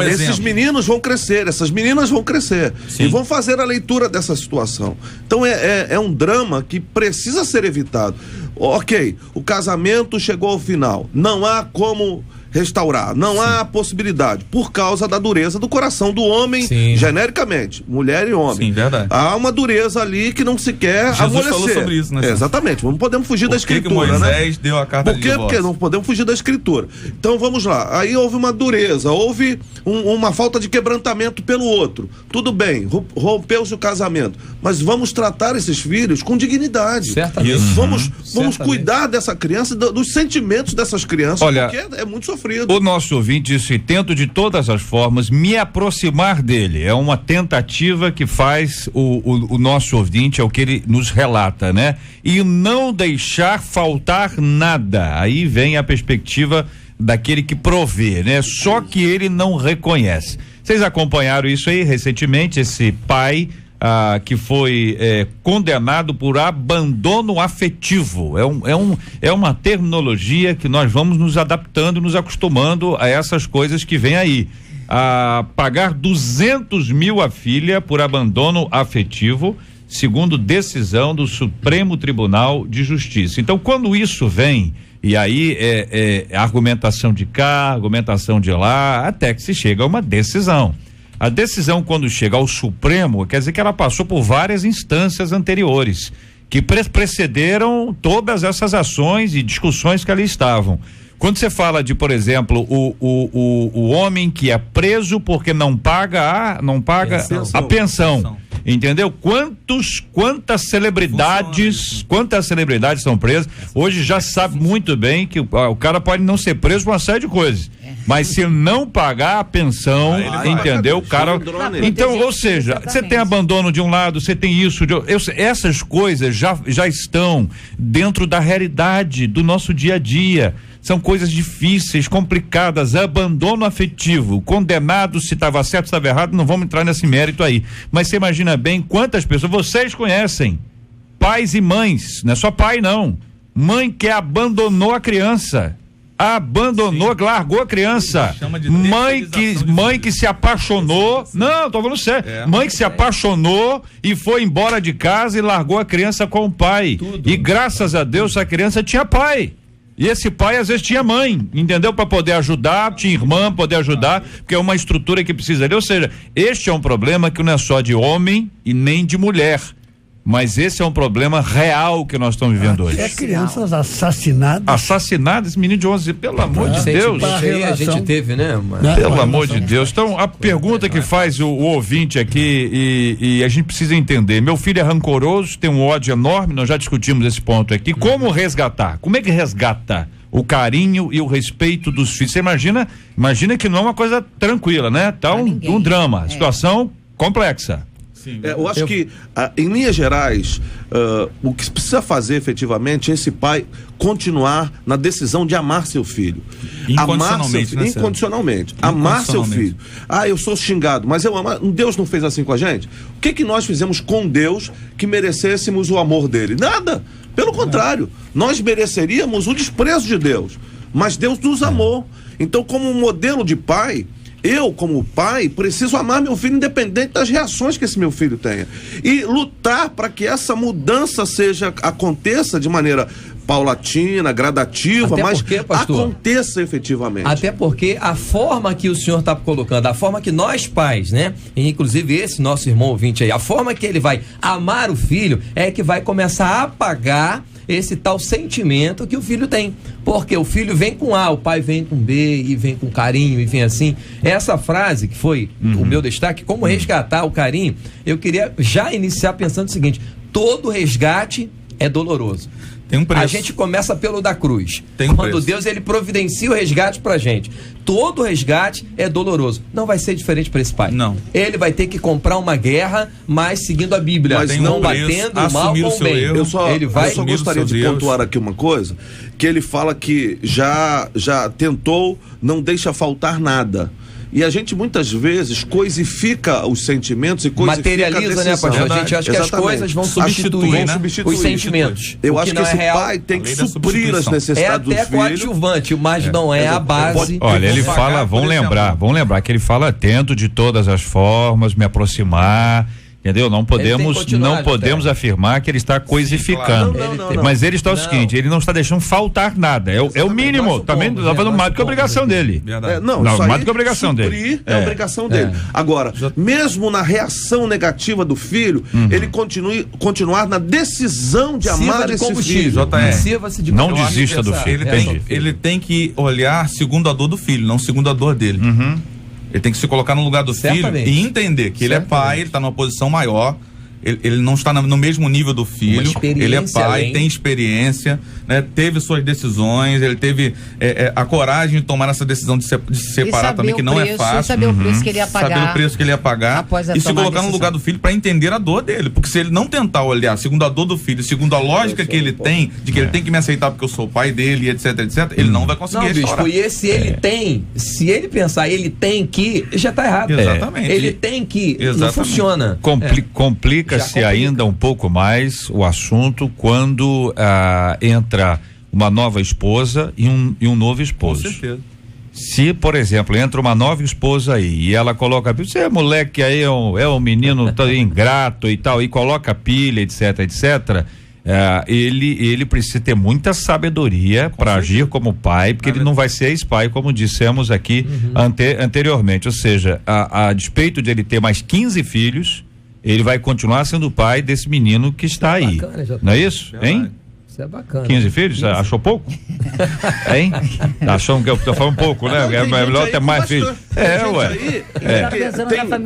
Esses meninos vão crescer, essas meninas vão crescer e vão fazer a leitura dessa situação. Então é um drama que precisa ser evitado. Ok, o casamento chegou ao final, não há como restaurar, não há possibilidade, por causa da dureza do coração do homem, genericamente, mulher e homem. Sim, verdade. Há uma dureza ali que não se quer amolecer. Falou sobre isso, né? Exatamente, não podemos fugir da escritura, que Moisés deu a carta de divórcio? Porque não podemos fugir da escritura. Então vamos lá, aí houve uma dureza, houve uma falta de quebrantamento pelo outro. Tudo bem, rompeu-se o casamento, mas vamos tratar esses filhos com dignidade. Certamente. Vamos cuidar dessa criança, dos sentimentos dessas crianças, porque é muito sofrido. O nosso ouvinte disse: tento de todas as formas me aproximar dele. É uma tentativa que faz o nosso ouvinte, é o que ele nos relata, né? E não deixar faltar nada. Aí vem a perspectiva daquele que provê, né? Só que ele não reconhece. Vocês acompanharam isso aí recentemente, esse pai que foi condenado por abandono afetivo. É uma terminologia que nós vamos nos adaptando, nos acostumando a essas coisas que vem aí. A pagar 200 mil à filha por abandono afetivo, segundo decisão do Supremo Tribunal de Justiça. Então, quando isso vem, e aí argumentação de cá, argumentação de lá, até que se chega a uma decisão. A decisão, quando chega ao Supremo, quer dizer que ela passou por várias instâncias anteriores, que precederam todas essas ações e discussões que ali estavam. Quando você fala de, por exemplo, o homem que é preso porque não paga a pensão. Entendeu? Quantas celebridades são presas? Hoje já sabe muito bem que o cara pode não ser preso por uma série de coisas. Mas se não pagar a pensão, entendeu? O cara. Então, ou seja, você tem abandono de um lado, você tem isso. Essas coisas já estão dentro da realidade do nosso dia a dia. São coisas difíceis, complicadas, abandono afetivo, condenado, se estava certo, se estava errado, não vamos entrar nesse mérito aí. Mas você imagina bem quantas pessoas vocês conhecem, pais e mães, não é só pai não, Mãe que abandonou a criança. Largou a criança. Mãe que se apaixonou. Não, tô falando sério. Mãe que se apaixonou e foi embora de casa e largou a criança com o pai. E graças a Deus a criança tinha pai. E esse pai às vezes tinha mãe, entendeu? Para poder ajudar, tinha irmã, poder ajudar, porque é uma estrutura que precisaria. Ou seja, este é um problema que não é só de homem e nem de mulher. Mas esse é um problema real que nós estamos vivendo hoje. É crianças assassinadas. Assassinadas, esse menino de 11, pelo amor de Deus. A gente teve, né? Pelo amor de Deus. Então, a pergunta que faz o ouvinte aqui, e a gente precisa entender, meu filho é rancoroso, tem um ódio enorme, nós já discutimos esse ponto aqui, como resgatar? Como é que resgata o carinho e o respeito dos filhos? Você imagina que não é uma coisa tranquila, né? Tá um drama, situação complexa. Eu acho que, em linhas gerais, o que precisa fazer efetivamente é esse pai continuar na decisão de amar seu filho. Incondicionalmente. Amar seu filho. Eu sou xingado, mas eu amo. Deus não fez assim com a gente? O que nós fizemos com Deus que merecêssemos o amor dele? Nada. Pelo contrário, nós mereceríamos o desprezo de Deus. Mas Deus nos amou. Então, como modelo de pai, eu, como pai, preciso amar meu filho independente das reações que esse meu filho tenha. E lutar para que essa mudança aconteça de maneira paulatina, gradativa, mas aconteça efetivamente. Até porque a forma que o senhor está colocando, a forma que nós pais, né, e inclusive esse nosso irmão ouvinte aí, a forma que ele vai amar o filho é que vai começar a apagar esse tal sentimento que o filho tem, porque o filho vem com A, o pai vem com B e vem com carinho e vem assim. Essa frase que foi o meu destaque, como resgatar o carinho, eu queria já iniciar pensando o seguinte: todo resgate é doloroso. Tem um preço. A gente começa pelo da cruz. Tem um Quando preço. Deus ele providencia o resgate pra gente. Todo resgate é doloroso. Não vai ser diferente para esse pai. Não. Ele vai ter que comprar uma guerra, mas seguindo a Bíblia, mas não batendo o mal com o bem. Eu só gostaria de pontuar aqui uma coisa, que ele fala que já tentou, não deixa faltar nada. E a gente muitas vezes coisifica os sentimentos e coisifica materializa, né, pastor? A gente acha que as coisas vão substituir, né? Os sentimentos. Eu acho que esse pai tem que suprir as necessidades dos filhos. É até coadjuvante, mas não é a base. Olha, ele fala, vamos lembrar que ele fala: tento de todas as formas me aproximar. Entendeu? Não podemos afirmar que ele está coisificando. Não. Mas ele está o seguinte: ele não está deixando faltar nada. É o mínimo. Também está fazendo mais do que a obrigação dele. Mais do que a obrigação dele. É a obrigação dele. Agora, mesmo na reação negativa do filho, ele continuar na decisão de amar esse filho. Não desista do filho. Ele tem que olhar segundo a dor do filho, não segundo a dor dele. Ele tem que se colocar no lugar do filho e entender que ele é pai, ele está numa posição maior, ele não está no mesmo nível do filho, ele é pai, tem experiência, né, teve suas decisões, ele teve a coragem de tomar essa decisão de se separar também, que não é fácil. Saber o preço que ele ia pagar. Saber o preço que ele ia pagar e se colocar no lugar do filho para entender a dor dele, porque se ele não tentar olhar segundo a dor do filho, segundo a lógica que ele tem, de que ele tem que me aceitar porque eu sou o pai dele, etc, ele não vai conseguir restaurar. E se ele pensar, ele tem que, já está errado. Exatamente. Ele tem que, não funciona. Complica-se ainda um pouco mais o assunto quando entra uma nova esposa e um novo esposo. Com certeza. Se, por exemplo, entra uma nova esposa aí e ela coloca, você é moleque aí, é um menino tão ingrato e tal, e coloca pilha, etc, ele precisa ter muita sabedoria para agir como pai, porque ele não vai ser ex-pai, como dissemos aqui anteriormente. Ou seja, a despeito de ele ter mais 15 filhos, ele vai continuar sendo o pai desse menino que está aí. Bacana, não é isso? Hein? Isso é bacana. 15 filhos? 15. Achou pouco? Hein? Achou que eu tô falando pouco, né? É melhor ter mais filhos.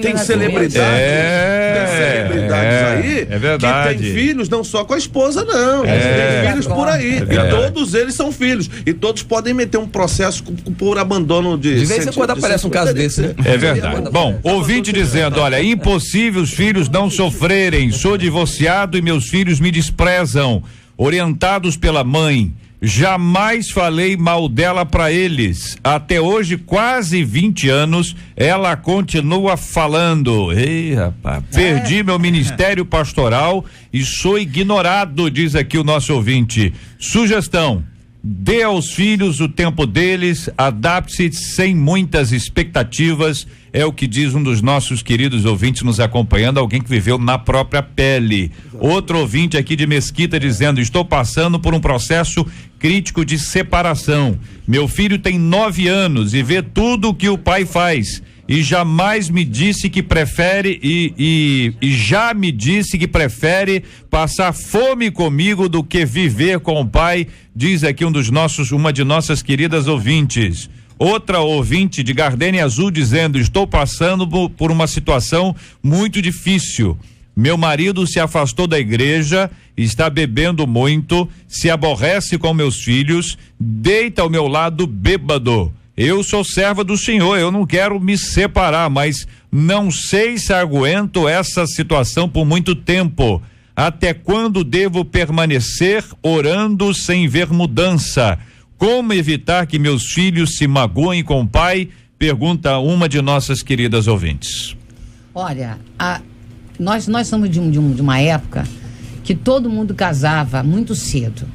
Tem celebridades. Tem celebridades aí. É verdade. Que tem filhos não só com a esposa, não. Tem filhos por aí. E todos eles são filhos. E todos podem meter um processo por abandono de vez em quando aparece um caso desse, né? É verdade. Bom, ouvinte dizendo: olha, impossível os filhos não sofrerem. Sou divorciado e meus filhos me desprezam. Orientados pela mãe, Jamais falei mal dela para eles. Até hoje, quase 20 anos, ela continua falando. Ei, rapaz, perdi meu ministério pastoral e sou ignorado, diz aqui o nosso ouvinte. Sugestão: dê aos filhos o tempo deles, adapte-se sem muitas expectativas, é o que diz um dos nossos queridos ouvintes nos acompanhando, alguém que viveu na própria pele. Outro ouvinte aqui de Mesquita dizendo: estou passando por um processo crítico de separação. Meu filho tem 9 anos e vê tudo o que o pai faz. E jamais me disse que prefere e já me disse que prefere passar fome comigo do que viver com o pai, diz aqui uma de nossas queridas ouvintes. Outra ouvinte de Gardenia Azul dizendo: estou passando por uma situação muito difícil. Meu marido se afastou da igreja, está bebendo muito, se aborrece com meus filhos, deita ao meu lado bêbado. Eu sou serva do Senhor, eu não quero me separar, mas não sei se aguento essa situação por muito tempo. Até quando devo permanecer orando sem ver mudança? Como evitar que meus filhos se magoem com o pai? Pergunta uma de nossas queridas ouvintes. Olha, nós somos de uma época que todo mundo casava muito cedo.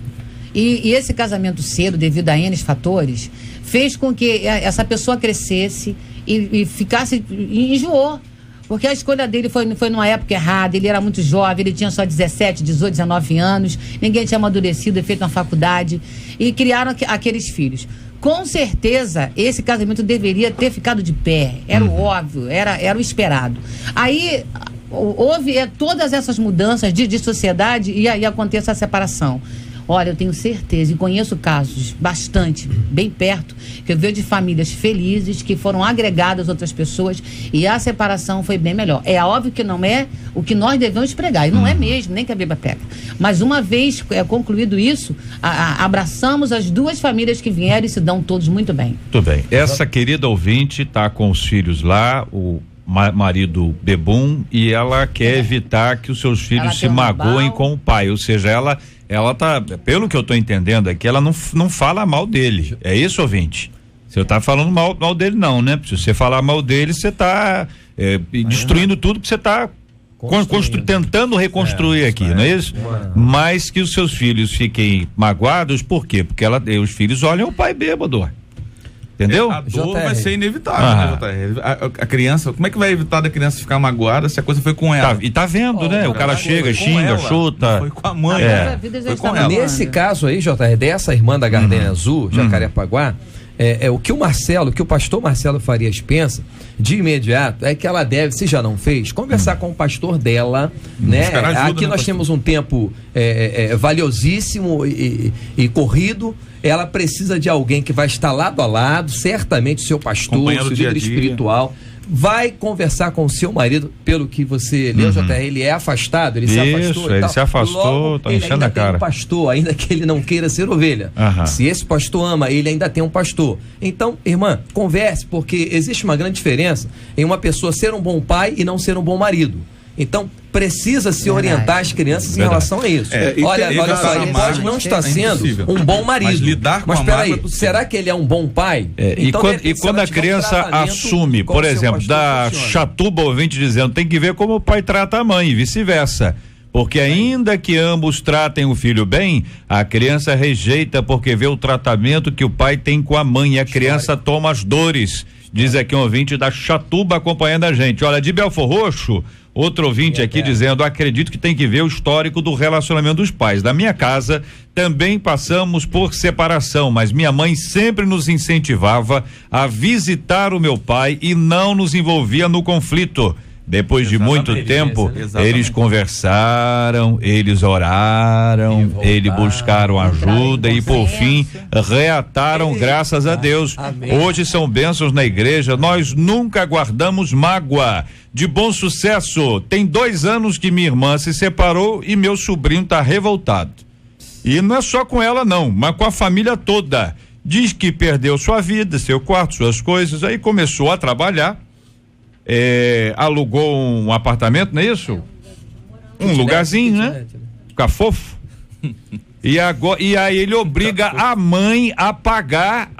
E esse casamento cedo, devido a N fatores, fez com que essa pessoa crescesse e ficasse, e enjoou. Porque a escolha dele foi numa época errada, ele era muito jovem, ele tinha só 17, 18, 19 anos, ninguém tinha amadurecido, feito uma faculdade, e criaram aqueles filhos. Com certeza, esse casamento deveria ter ficado de pé, era o óbvio, era o esperado. Aí houve todas essas mudanças de sociedade e aí acontece a separação. Olha, eu tenho certeza e conheço casos bastante, bem perto, que eu vejo de famílias felizes que foram agregadas a outras pessoas e a separação foi bem melhor. É óbvio que não é o que nós devemos pregar, e não é mesmo, nem que a Bíblia pega. Mas uma vez concluído isso, abraçamos as duas famílias que vieram e se dão todos muito bem. Muito bem. Essa querida ouvinte está com os filhos lá, o marido bebum, e ela quer evitar que os seus filhos se magoem com o pai, ou seja, ela tá, pelo que eu tô entendendo aqui, ela não fala mal dele, é isso, ouvinte? Você tá falando mal dele não, né? Se você falar mal dele, você tá destruindo tudo que você tá tentando reconstruir aqui, não é isso? Mas que os seus filhos fiquem magoados, por quê? Porque os filhos olham o pai bêbado. Entendeu? A dor vai ser inevitável, né, a criança, como é que vai evitar da criança ficar magoada se a coisa foi com ela? E tá vendo, né? O cara chega, xinga, chuta. Foi com a mãe. Foi com ela. Nesse caso aí, JR, dessa irmã da Gardenia Azul, Jacarepaguá, o que o pastor Marcelo Farias pensa, de imediato, é que ela deve, se já não fez, conversar com o pastor dela, né? Ajuda, aqui nós temos um tempo valiosíssimo e corrido. Ela precisa de alguém que vai estar lado a lado, certamente seu pastor, seu líder espiritual, vai conversar com o seu marido, pelo que você leu, JR, ele é afastado, ele se afastou. Ele se afastou, tá enchendo a cara. Tem um pastor, ainda que ele não queira ser ovelha. Se esse pastor ama, ele ainda tem um pastor. Então, irmã, converse, porque existe uma grande diferença em uma pessoa ser um bom pai e não ser um bom marido. Então, precisa se orientar as crianças em relação a isso. Olha só, ele pode não estar sendo um bom marido. Mas lidar com peraí, será que ele é um bom pai? Então, e quando a criança assume, por exemplo, da Chatuba ouvinte dizendo, tem que ver como o pai trata a mãe e vice-versa. Porque ainda que ambos tratem o filho bem, a criança rejeita porque vê o tratamento que o pai tem com a mãe e a criança toma as dores. Diz aqui um ouvinte da Chatuba acompanhando a gente. Olha, de Belfor Roxo, outro ouvinte aqui dizendo, acredito que tem que ver o histórico do relacionamento dos pais. Na minha casa também passamos por separação, mas minha mãe sempre nos incentivava a visitar o meu pai e não nos envolvia no conflito. Depois de muito tempo, eles conversaram, eles oraram, eles buscaram ajuda e por fim reataram, graças a Deus. Hoje são bênçãos na igreja, nós nunca guardamos mágoa. De bom sucesso, tem 2 anos que minha irmã se separou e meu sobrinho tá revoltado. E não é só com ela não, mas com a família toda. Diz que perdeu sua vida, seu quarto, suas coisas, aí começou a trabalhar. Alugou um apartamento, não é isso? Um lugarzinho, né? Ficar fofo. E aí ele obriga a mãe a pagar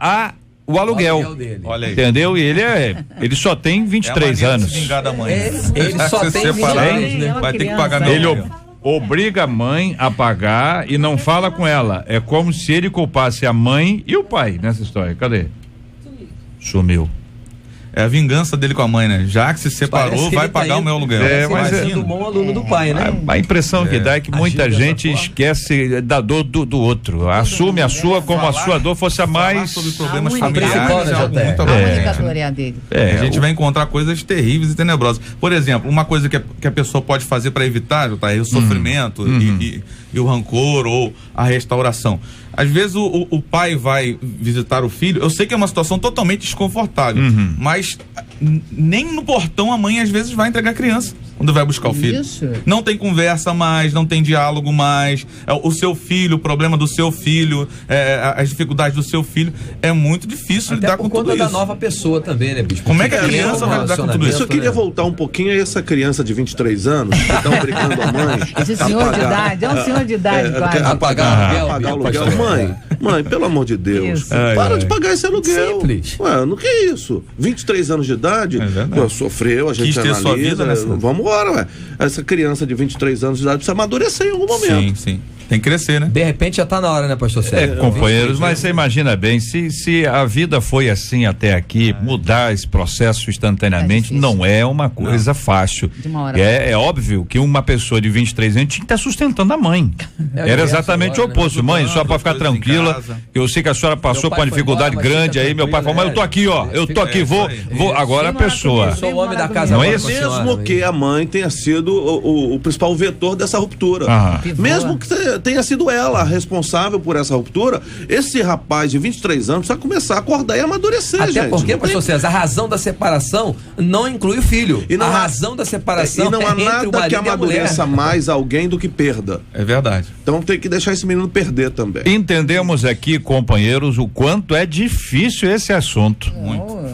o aluguel dele. Olha aí. Entendeu? E ele só tem 23 anos. Se vingar da mãe. Ele só tem separar, 23, né? vai ter que pagar meu Ele aluguel. obriga a mãe a pagar e não fala com ela. É como se ele culpasse a mãe e o pai nessa história. Cadê? Sumiu. É a vingança dele com a mãe, né? Já que se separou, vai pagar o meu aluguel. Mas é do bom aluno do pai, né? A impressão que dá é que muita Agindo gente dessa forma. esquece da dor do outro. Assume a sua como a sua dor fosse a mais. Sobre problemas A única. familiares é algo muito A abrangente, única né? dor é a dele. A gente vai encontrar coisas terríveis e tenebrosas. Por exemplo, uma coisa que a pessoa pode fazer para evitar, o sofrimento e o rancor ou a restauração. Às vezes o pai vai visitar o filho, eu sei que é uma situação totalmente desconfortável, mas nem no portão a mãe às vezes vai entregar a criança quando vai buscar o filho. Isso. Não tem conversa mais, não tem diálogo mais. O seu filho, o problema do seu filho, as dificuldades do seu filho, é muito difícil Até lidar por com conta tudo da isso. nova pessoa também, né, bicho? Como é que a Porque criança é um vai lidar com tudo relacionamento, Isso eu queria né? voltar um pouquinho a essa criança de 23 anos que está obrigando a mãe Esse a senhor de pagar. idade, é um senhor de idade quase. A pagar aluguel, Pagar Bia, aluguel. pastor. Mãe, pelo amor de Deus, Isso. para de pagar esse aluguel. Simples. Ué, não que é isso? 23 anos de idade, verdade. pô, sofreu, a gente Quis ter analisa, sua vida, né? vamos embora, ué. Essa criança de 23 anos de idade precisa amadurecer em algum momento. Sim. Tem que crescer, né? De repente já tá na hora, né, pastor Sérgio? Companheiros, mas você imagina bem, se a vida foi assim até aqui, mudar esse processo instantaneamente difícil. não é uma coisa fácil. De uma hora É óbvio que uma pessoa de 23 anos tinha que estar sustentando a mãe. Era exatamente o agora, né? oposto. Mãe, só para ficar Coisas em tranquila, casa. eu sei que a senhora passou Meu por pai uma foi dificuldade embora, mas grande fica aí, meu pai falou, mas eu tô aqui, ó, eu tô aqui, vou. Agora a pessoa. Eu sou o homem da casa Não é agora isso? com a senhora, Mesmo que a mãe tenha sido o principal vetor dessa ruptura. Aham. Mesmo que tenha sido ela a responsável por essa ruptura, esse rapaz de 23 anos precisa começar a acordar e amadurecer, Até gente. porque, Não tem- pastor César, a razão da separação não inclui o filho. E não a há- razão da separação E não há é entre o nada marido que e a mulher. amadureça mais alguém do que perda. É verdade. Então tem que deixar esse menino perder também. Entendemos aqui, companheiros, o quanto é difícil esse assunto.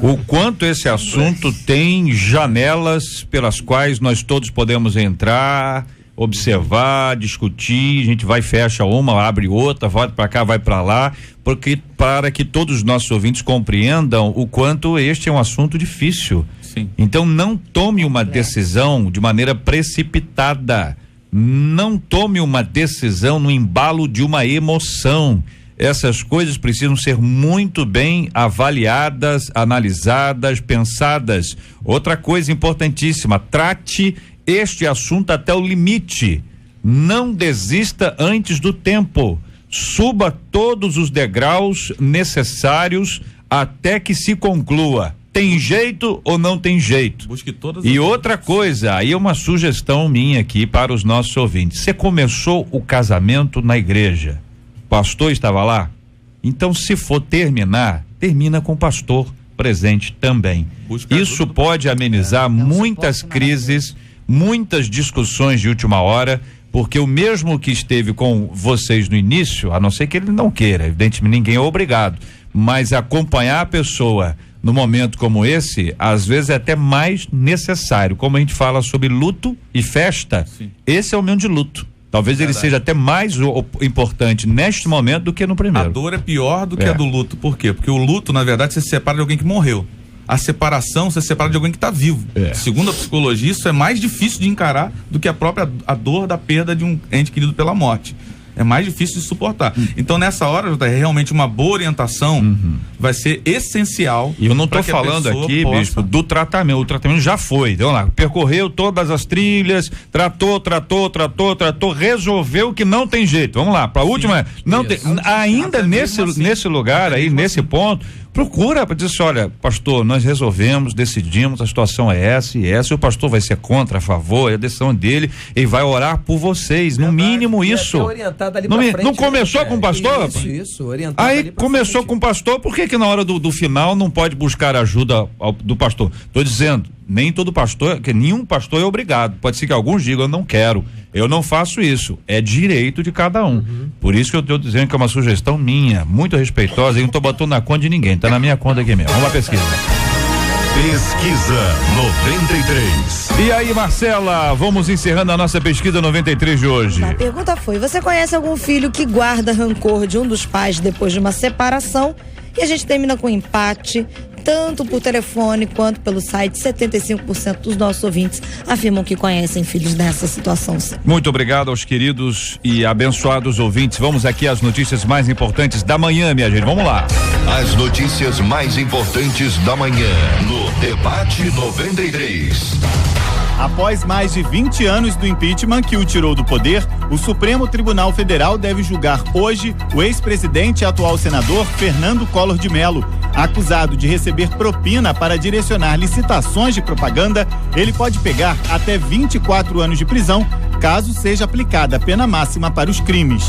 O quanto esse assunto tem janelas pelas quais nós todos podemos entrar, observar, discutir, a gente vai, fecha uma, abre outra, vai para cá, vai para lá, porque para que todos os nossos ouvintes compreendam o quanto este é um assunto difícil. Sim. Então não tome uma decisão de maneira precipitada. Não tome uma decisão no embalo de uma emoção. Essas coisas precisam ser muito bem avaliadas, analisadas, pensadas. Outra coisa importantíssima, trate este assunto até o limite. Não desista antes do tempo. Suba todos os degraus necessários até que se conclua. Tem jeito ou não tem jeito? Busque todas E as- outra coisa, aí é uma sugestão minha aqui para os nossos ouvintes. Você começou o casamento na igreja. O pastor estava lá? Então, se for terminar, termina com o pastor presente também. Busca Isso ajuda do pode amenizar muitas suporte crises, muitas discussões de última hora, porque o mesmo que esteve com vocês no início, a não ser que ele não queira, evidentemente ninguém é obrigado, mas acompanhar a pessoa no momento como esse, às vezes é até mais necessário. Como a gente fala sobre luto e festa, esse é o momento de luto. Talvez ele seja até mais importante neste momento do que no A primeiro. dor é pior do que a do luto. Por quê? Porque o luto, na verdade, você se separa de alguém que morreu. A separação, você se separa de alguém que está vivo. Segundo a psicologia, isso é mais difícil de encarar do que a dor da perda de um ente querido pela morte. É mais difícil de suportar. Então, nessa hora, realmente uma boa orientação vai ser essencial. E eu não pra estou que a falando pessoa aqui, possa- bispo, do tratamento. O tratamento já foi. Então lá, percorreu todas as trilhas, tratou, resolveu que não tem jeito. Vamos lá, para a última. Não tem, ainda Até nesse mesmo assim. nesse lugar Até aí, mesmo nesse assim. ponto, procura para dizer assim, olha, pastor, nós resolvemos, decidimos, a situação é essa e essa, e o pastor vai ser contra, a favor, é a decisão dele, ele vai orar por vocês, no mínimo E isso. até orientado ali Não, pra me- frente, não né, começou cara? com o pastor? Isso, orientado Aí ali pra começou frente. com o pastor, por que na hora do final não pode buscar ajuda do pastor? Tô dizendo, nem todo pastor, que nenhum pastor é obrigado. Pode ser que alguns digam, eu não quero, eu não faço isso. É direito de cada um. Por isso que eu tô dizendo que é uma sugestão minha, muito respeitosa, e não tô botando na conta de ninguém, tá na minha conta aqui mesmo. Vamos lá, pesquisa. Pesquisa 93. E aí, Marcela, vamos encerrando a nossa pesquisa 93 de hoje. A pergunta foi: você conhece algum filho que guarda rancor de um dos pais depois de uma separação? E a gente termina com um empate, tanto por telefone quanto pelo site. 75% dos nossos ouvintes afirmam que conhecem filhos nessa situação. Sim. Muito obrigado aos queridos e abençoados ouvintes. Vamos aqui às notícias mais importantes da manhã, minha gente. Vamos lá. As notícias mais importantes da manhã no Debate 93. Após mais de 20 anos do impeachment que o tirou do poder, o Supremo Tribunal Federal deve julgar hoje o ex-presidente e atual senador Fernando Collor de Mello. Acusado de receber propina para direcionar licitações de propaganda, ele pode pegar até 24 anos de prisão, caso seja aplicada a pena máxima para os crimes.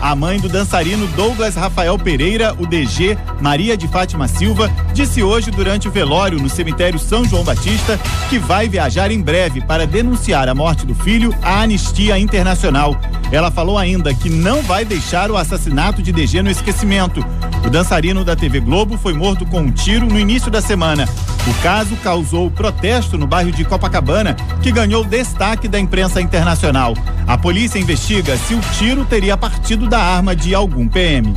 A mãe do dançarino Douglas Rafael Pereira, o DG, Maria de Fátima Silva, disse hoje durante o velório no cemitério São João Batista que vai viajar em breve para denunciar a morte do filho à Anistia Internacional. Ela falou ainda que não vai deixar o assassinato de DG no esquecimento. O dançarino da TV Globo foi morto com um tiro no início da semana. O caso causou protesto no bairro de Copacabana, que ganhou destaque da imprensa internacional. A polícia investiga se o tiro teria partido da arma de algum PM.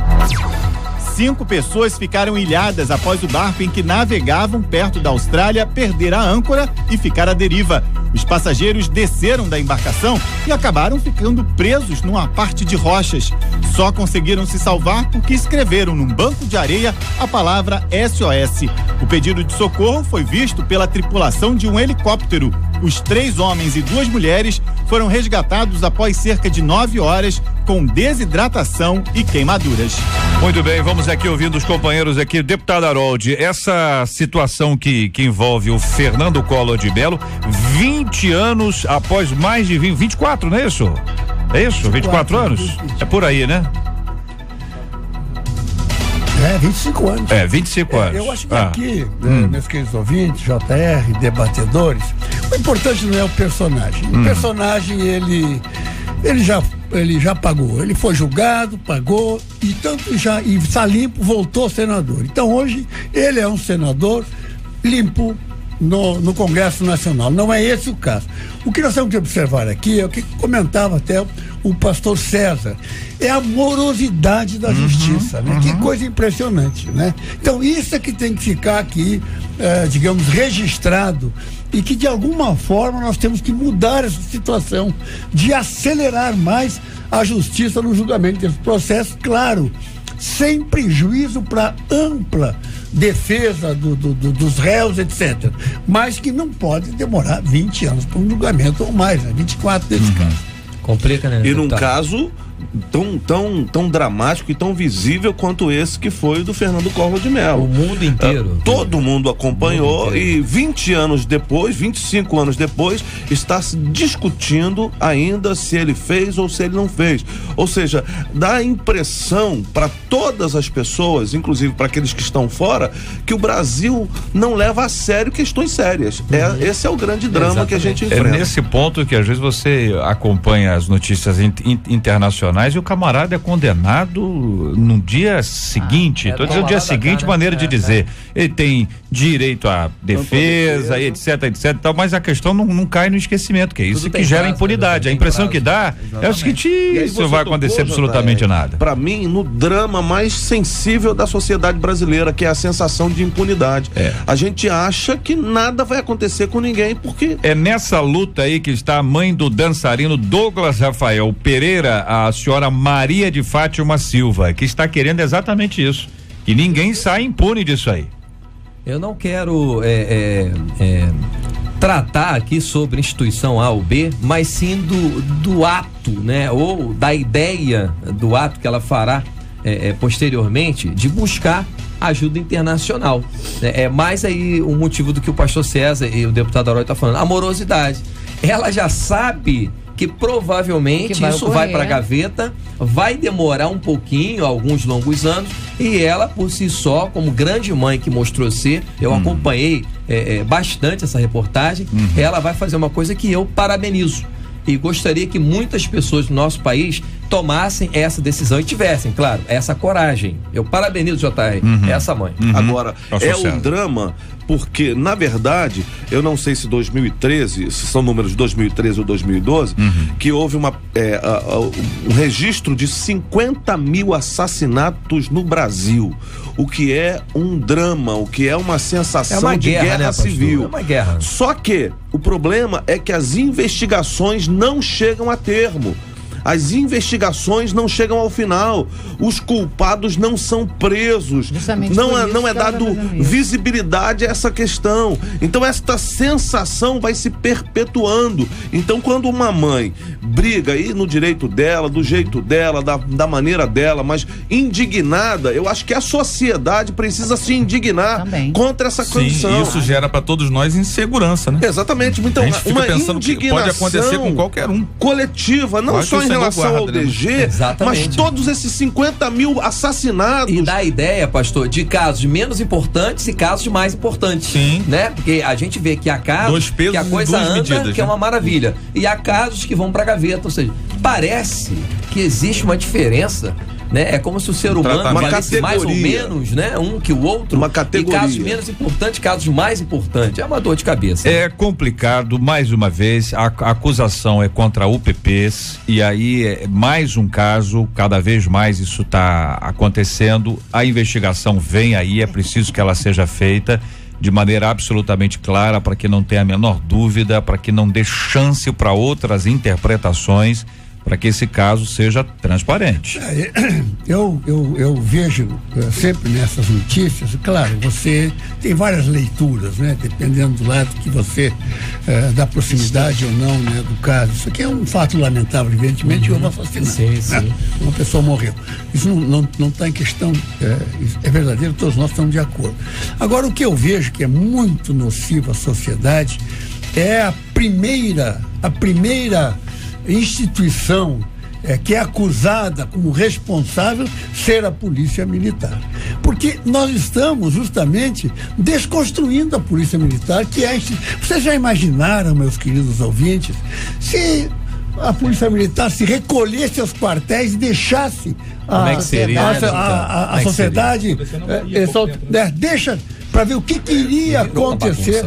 5 pessoas ficaram ilhadas após o barco em que navegavam perto da Austrália perder a âncora e ficar à deriva. Os passageiros desceram da embarcação e acabaram ficando presos numa parte de rochas. Só conseguiram se salvar porque escreveram num banco de areia a palavra SOS. O pedido de socorro foi visto pela tripulação de um helicóptero. Os 3 homens e 2 mulheres foram resgatados após cerca de 9 horas com desidratação e queimaduras. Muito bem, vamos aqui ouvindo os companheiros aqui. Deputado Harold, essa situação que envolve o Fernando Collor de Mello, 20 anos após mais de 24, não é isso? É isso? 24 anos? É por aí, né? 25 anos. 25 anos. Eu acho que aqui, meus queridos ouvintes, JR, debatedores, o importante não é o personagem. O personagem, ele já pagou. Ele foi julgado, pagou e está limpo, voltou senador. Então hoje ele é um senador limpo no Congresso Nacional. Não é esse o caso. O que nós temos que observar aqui é o que comentava até o pastor César, é a morosidade da justiça, né? Que coisa impressionante, né? Então isso é que tem que ficar aqui, digamos, registrado, e que de alguma forma nós temos que mudar essa situação de acelerar mais a justiça no julgamento desse processo, claro, sem prejuízo para ampla defesa dos réus, etc. Mas que não pode demorar 20 anos para um julgamento ou mais, né? 24 desse caso. Complica, né? E num caso tão dramático e tão visível quanto esse que foi do Fernando Collor de Mello. O mundo inteiro. Todo mundo acompanhou e 20 anos depois, 25 anos depois, está se discutindo ainda se ele fez ou se ele não fez. Ou seja, dá a impressão para todas as pessoas, inclusive para aqueles que estão fora, que o Brasil não leva a sério questões sérias. Esse é o grande drama que a gente enfrenta. É nesse ponto que às vezes você acompanha as notícias internacionais e o camarada é condenado no dia seguinte. Estou dizendo dia seguinte, maneira de dizer. Ele tem direito à defesa e etc, tal, mas a questão não cai no esquecimento, que é isso que gera impunidade. A impressão que dá é o seguinte: isso não vai acontecer absolutamente nada. Para mim, no drama mais sensível da sociedade brasileira, que é a sensação de impunidade. A gente acha que nada vai acontecer com ninguém, porque... É nessa luta aí que está a mãe do dançarino Douglas Rafael Pereira, a senhora Maria de Fátima Silva, que está querendo exatamente isso. E ninguém sai impune disso aí. Eu não quero tratar aqui sobre instituição A ou B, mas sim do ato, né? Ou da ideia do ato que ela fará posteriormente de buscar ajuda internacional. É mais aí um motivo do que o pastor César e o deputado Harold estão falando. A morosidade. Ela já sabe que provavelmente isso vai para a gaveta, vai demorar um pouquinho, alguns longos anos, e ela por si só, como grande mãe que mostrou ser, eu acompanhei bastante essa reportagem, ela vai fazer uma coisa que eu parabenizo. E gostaria que muitas pessoas do nosso país tomassem essa decisão e tivessem, claro, essa coragem. Eu parabenizo, JR, essa mãe. Agora, um drama, porque, na verdade, eu não sei se 2013, se são números de 2013 ou 2012, que houve um registro de 50 mil assassinatos no Brasil, o que é um drama, o que é uma sensação de guerra civil. É uma guerra. Só que o problema é que as investigações não chegam a termo. As investigações não chegam ao final. Os culpados não são presos. Não é dado visibilidade a essa questão. Então esta sensação vai se perpetuando. Então quando uma mãe briga aí no direito dela, do jeito dela, da maneira dela, mas indignada, eu acho que a sociedade precisa se indignar contra essa condição. E isso gera para todos nós insegurança, né? Exatamente. Então uma indignação que pode acontecer com qualquer um. Coletiva, não só em relação ao DG, mas todos esses 50 mil assassinados. E dá a ideia, pastor, de casos menos importantes e casos mais importantes. Sim. Né? Porque a gente vê que há casos que a coisa anda, medidas, que é uma maravilha. E há casos que vão pra gaveta. Ou seja, parece que existe uma diferença, né? É como se o ser humano valesse mais ou menos, né? Um que o outro. Uma categoria. E casos menos importantes, casos mais importantes. É uma dor de cabeça. É complicado, mais uma vez, a acusação é contra UPPs, e aí é mais um caso, cada vez mais isso está acontecendo, a investigação vem aí, é preciso que ela seja feita de maneira absolutamente clara, para que não tenha a menor dúvida, para que não dê chance para outras interpretações, para que esse caso seja transparente. Eu vejo sempre nessas notícias, claro, você tem várias leituras, né? Dependendo do lado que você, da proximidade ou não, né, do caso. Isso aqui é um fato lamentável, evidentemente, houve assassinato. Sim. Uma pessoa morreu. Isso não está em questão, é verdadeiro, todos nós estamos de acordo. Agora, o que eu vejo que é muito nocivo à sociedade é a primeira instituição que é acusada como responsável ser a polícia militar. Porque nós estamos justamente desconstruindo a polícia militar, que é... Vocês já imaginaram, meus queridos ouvintes, se a polícia militar se recolhesse aos quartéis e deixasse a sociedade deixa para ver o que iria acontecer.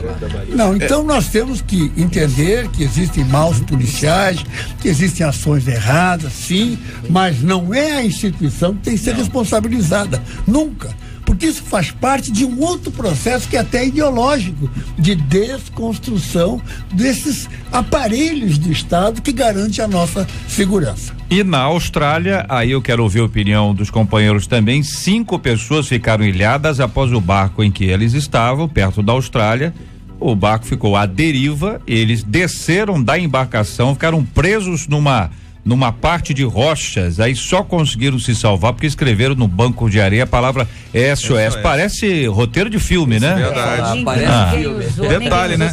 Não, então nós temos que entender que existem maus policiais, que existem ações erradas, sim, mas não é a instituição que tem que ser responsabilizada, nunca. Porque isso faz parte de um outro processo que é até ideológico, de desconstrução desses aparelhos do Estado que garante a nossa segurança. E na Austrália, aí eu quero ouvir a opinião dos companheiros também, 5 pessoas ficaram ilhadas após o barco em que eles estavam, perto da Austrália. O barco ficou à deriva, eles desceram da embarcação, ficaram presos numa parte de rochas, aí só conseguiram se salvar porque escreveram no banco de areia a palavra SOS. Parece roteiro de filme, né? Verdade. Parece detalhe, né?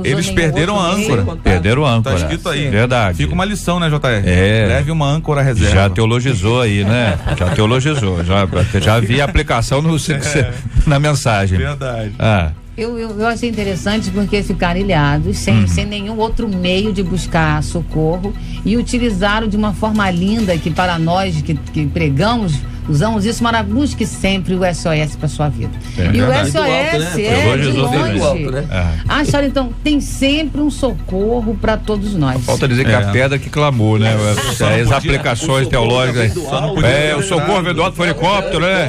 Eles perderam a âncora. Perderam a âncora. Tá escrito aí. Verdade. Fica uma lição, né, JR? Leve uma âncora à reserva. Já teologizou aí, né? Já teologizou. Já vi a aplicação na mensagem. Verdade. Eu achei interessante porque ficaram ilhados, sem nenhum outro meio de buscar socorro, e utilizaram de uma forma linda que para nós que pregamos, usamos isso, mas busque sempre o SOS para sua vida. E o SOS de longe. A história, então, tem sempre um socorro para todos nós. Falta dizer que a pedra que clamou, né? As aplicações teológicas. O socorro veio do alto, foi helicóptero, né?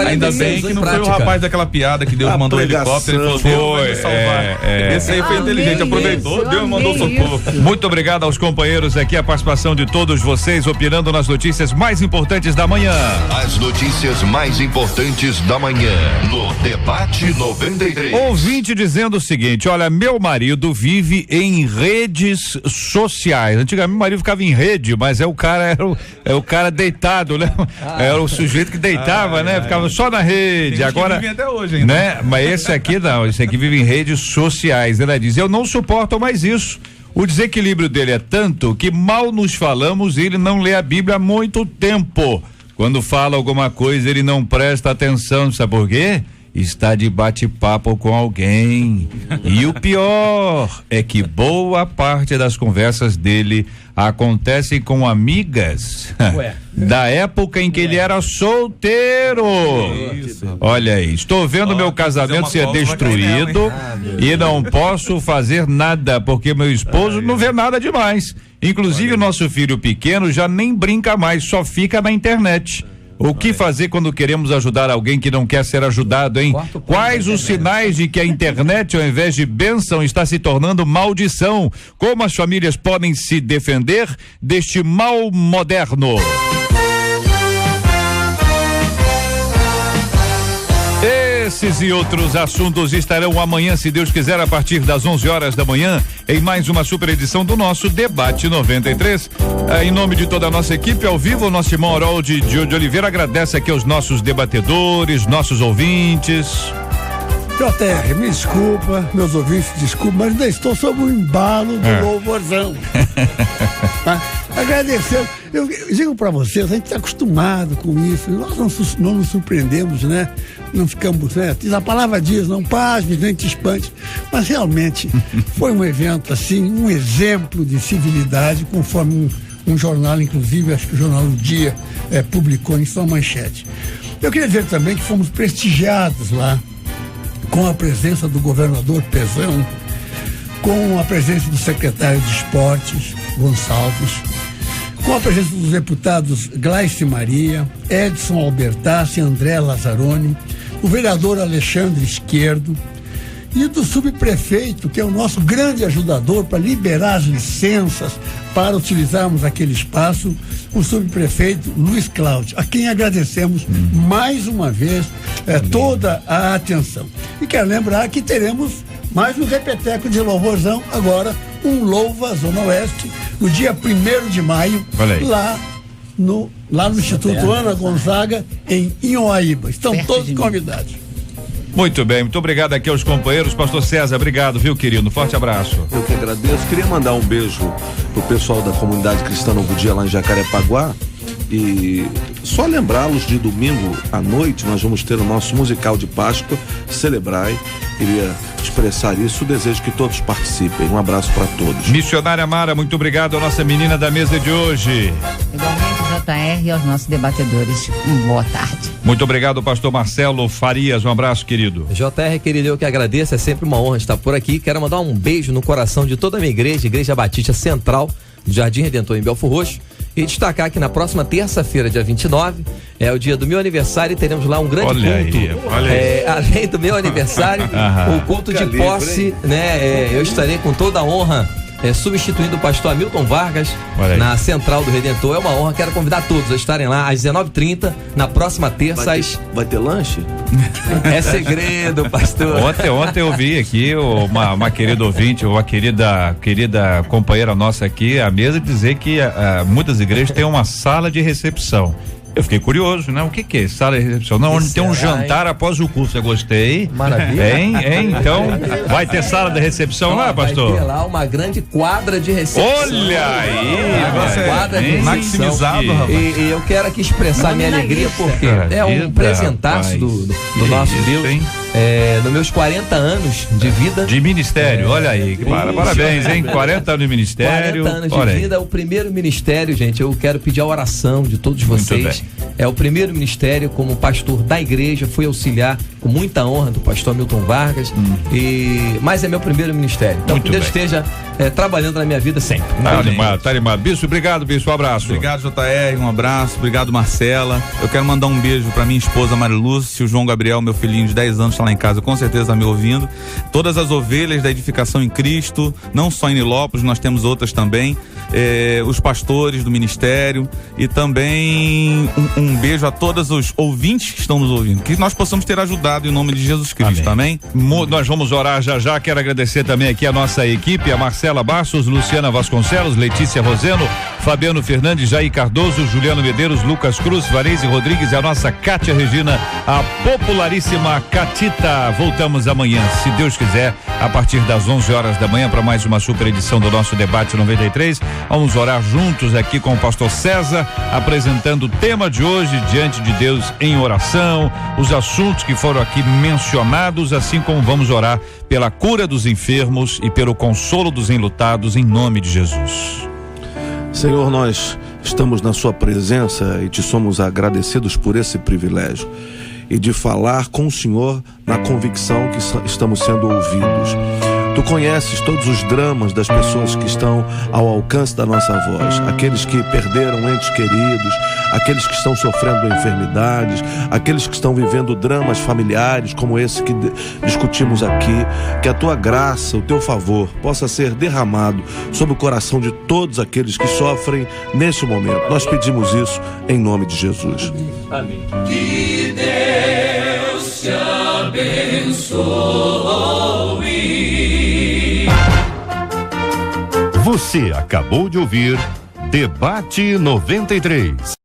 Ainda bem que não foi o rapaz daquela piada que Deus mandou helicóptero e falou: Deus vai me salvar. Esse aí foi inteligente, aproveitou, Deus mandou socorro. Muito obrigado aos companheiros aqui, a participação de todos vocês, opinando nas notícias mais importantes da manhã. As notícias mais importantes da manhã no Debate 93. Ouvinte dizendo o seguinte: olha, meu marido vive em redes sociais. Antigamente meu marido ficava em rede, mas o cara era o cara deitado, né? Era o sujeito que deitava, né? Ficava só na rede. Agora vive até hoje ainda, né? Mas esse aqui não, esse aqui vive em redes sociais. Ela diz: eu não suporto mais isso. O desequilíbrio dele é tanto que mal nos falamos e ele não lê a Bíblia há muito tempo. Quando fala alguma coisa, ele não presta atenção, sabe por quê? está de bate-papo com alguém. E o pior é que boa parte das conversas dele acontecem com amigas da época em que ele era solteiro. Olha aí, estou vendo meu casamento ser destruído e não posso fazer nada porque meu esposo não vê nada demais. Inclusive o nosso filho pequeno já nem brinca mais, só fica na internet. O que fazer quando queremos ajudar alguém que não quer ser ajudado, hein? Quais os sinais de que a internet, ao invés de bênção, está se tornando maldição? Como as famílias podem se defender deste mal moderno? Esses e outros assuntos estarão amanhã, se Deus quiser, a partir das 11 horas da manhã, em mais uma super edição do nosso Debate 93. Em nome de toda a nossa equipe, ao vivo, o nosso irmão Harold de Oliveira agradece aqui aos nossos debatedores, nossos ouvintes. JR, me desculpa, meus ouvintes, desculpa, mas ainda estou sob o embalo do louvorzão. Agradecendo, eu digo para vocês, a gente está acostumado com isso, nós não nos surpreendemos, né? Não ficamos, né? A palavra diz, não pasme, nem te espante, mas realmente foi um evento assim, um exemplo de civilidade, conforme um jornal, inclusive, acho que o Jornal do Dia publicou em sua manchete. Eu queria dizer também que fomos prestigiados lá, com a presença do governador Pezão, com a presença do secretário de Esportes, Gonçalves, com a presença dos deputados Gleice Maria, Edson Albertassi, André Lazzaroni, o vereador Alexandre Esquerdo e do subprefeito, que é o nosso grande ajudador para liberar as licenças para utilizarmos aquele espaço, o subprefeito Luiz Cláudio, a quem agradecemos mais uma vez toda a atenção. E quero lembrar que teremos mais um repeteco de louvorzão, agora um Louva Zona Oeste, no dia 1º de maio, lá no Instituto Ana Gonzaga, em Inhoaíba. Estão todos convidados. Muito bem, muito obrigado aqui aos companheiros. Pastor César, obrigado, viu, querido? Forte abraço. Eu que agradeço. Queria mandar um beijo pro pessoal da comunidade cristã Novo Dia lá em Jacarepaguá. E só lembrá-los de domingo à noite, nós vamos ter o nosso musical de Páscoa, Celebrai. Queria expressar isso, desejo que todos participem. Um abraço para todos. Missionária Mara, muito obrigado, a nossa menina da mesa de hoje. Igualmente, JR, e aos nossos debatedores. Boa tarde. Muito obrigado, pastor Marcelo Farias, um abraço, querido. JR, querido, eu que agradeço, é sempre uma honra estar por aqui. Quero mandar um beijo no coração de toda a minha Igreja Batista Central, do Jardim Redentor em Belfor Roxo. E destacar que na próxima terça-feira, dia 29, é o dia do meu aniversário e teremos lá um grande culto. Olha aí. Além do meu aniversário, o culto de posse, né? Eu estarei com toda a honra substituindo o pastor Hamilton Vargas na Central do Redentor. É uma honra, quero convidar todos a estarem lá às 19h30, na próxima terça. Vai ter lanche? É segredo, pastor. Ontem eu vi aqui uma querida ouvinte, uma querida companheira nossa aqui, à mesa, dizer que muitas igrejas têm uma sala de recepção. Eu fiquei curioso, né? O que é sala de recepção? Não, onde tem um jantar após o curso. Eu gostei. Maravilha. Hein? Então, vai ter sala de recepção lá, pastor? Vai ter lá uma grande quadra de recepção. Olha aí! Quadra de maximizado, rapaz. E eu quero aqui expressar minha alegria, porque é um presentaço do nosso Deus. Nos meus 40 anos de vida. De ministério, olha aí. Parabéns, hein? 40 anos de ministério. 40 anos de vida, é o primeiro ministério, gente. Eu quero pedir a oração de todos vocês. É o primeiro ministério como pastor da igreja, fui auxiliar com muita honra do pastor Hamilton Vargas, mas é meu primeiro ministério. Então que Deus esteja trabalhando na minha vida sempre. Tá animado. Bispo, obrigado, Bispo, um abraço. Obrigado, JR, um abraço. Obrigado, Marcela. Eu quero mandar um beijo pra minha esposa Marilúcia, o João Gabriel, meu filhinho de 10 anos, tá lá em casa, com certeza tá me ouvindo. Todas as ovelhas da edificação em Cristo, não só em Nilópolis, nós temos outras também. Os pastores do ministério e também um beijo a todos os ouvintes que estão nos ouvindo, que nós possamos ter ajudado em nome de Jesus Cristo, amém? Nós vamos orar já, quero agradecer também aqui a nossa equipe, a Marcela Bastos, Luciana Vasconcelos, Letícia Roseno, Fabiano Fernandes, Jair Cardoso, Juliano Medeiros, Lucas Cruz, Varese Rodrigues e a nossa Cátia Regina, a popularíssima Catita. Voltamos amanhã, se Deus quiser, a partir das 11 horas da manhã para mais uma super edição do nosso Debate 93. Vamos orar juntos aqui com o pastor César, apresentando o tema de hoje, diante de Deus em oração, os assuntos que foram foram aqui mencionados, assim como vamos orar pela cura dos enfermos e pelo consolo dos enlutados, em nome de Jesus. Senhor, nós estamos na sua presença e te somos agradecidos por esse privilégio e de falar com o Senhor na convicção que estamos sendo ouvidos. Tu conheces todos os dramas das pessoas que estão ao alcance da nossa voz, aqueles que perderam entes queridos, aqueles que estão sofrendo enfermidades, aqueles que estão vivendo dramas familiares como esse que discutimos aqui. Que a tua graça, o teu favor possa ser derramado sobre o coração de todos aqueles que sofrem neste momento. Nós pedimos isso em nome de Jesus. Amém. Que Deus te abençoe. Você acabou de ouvir Debate 93.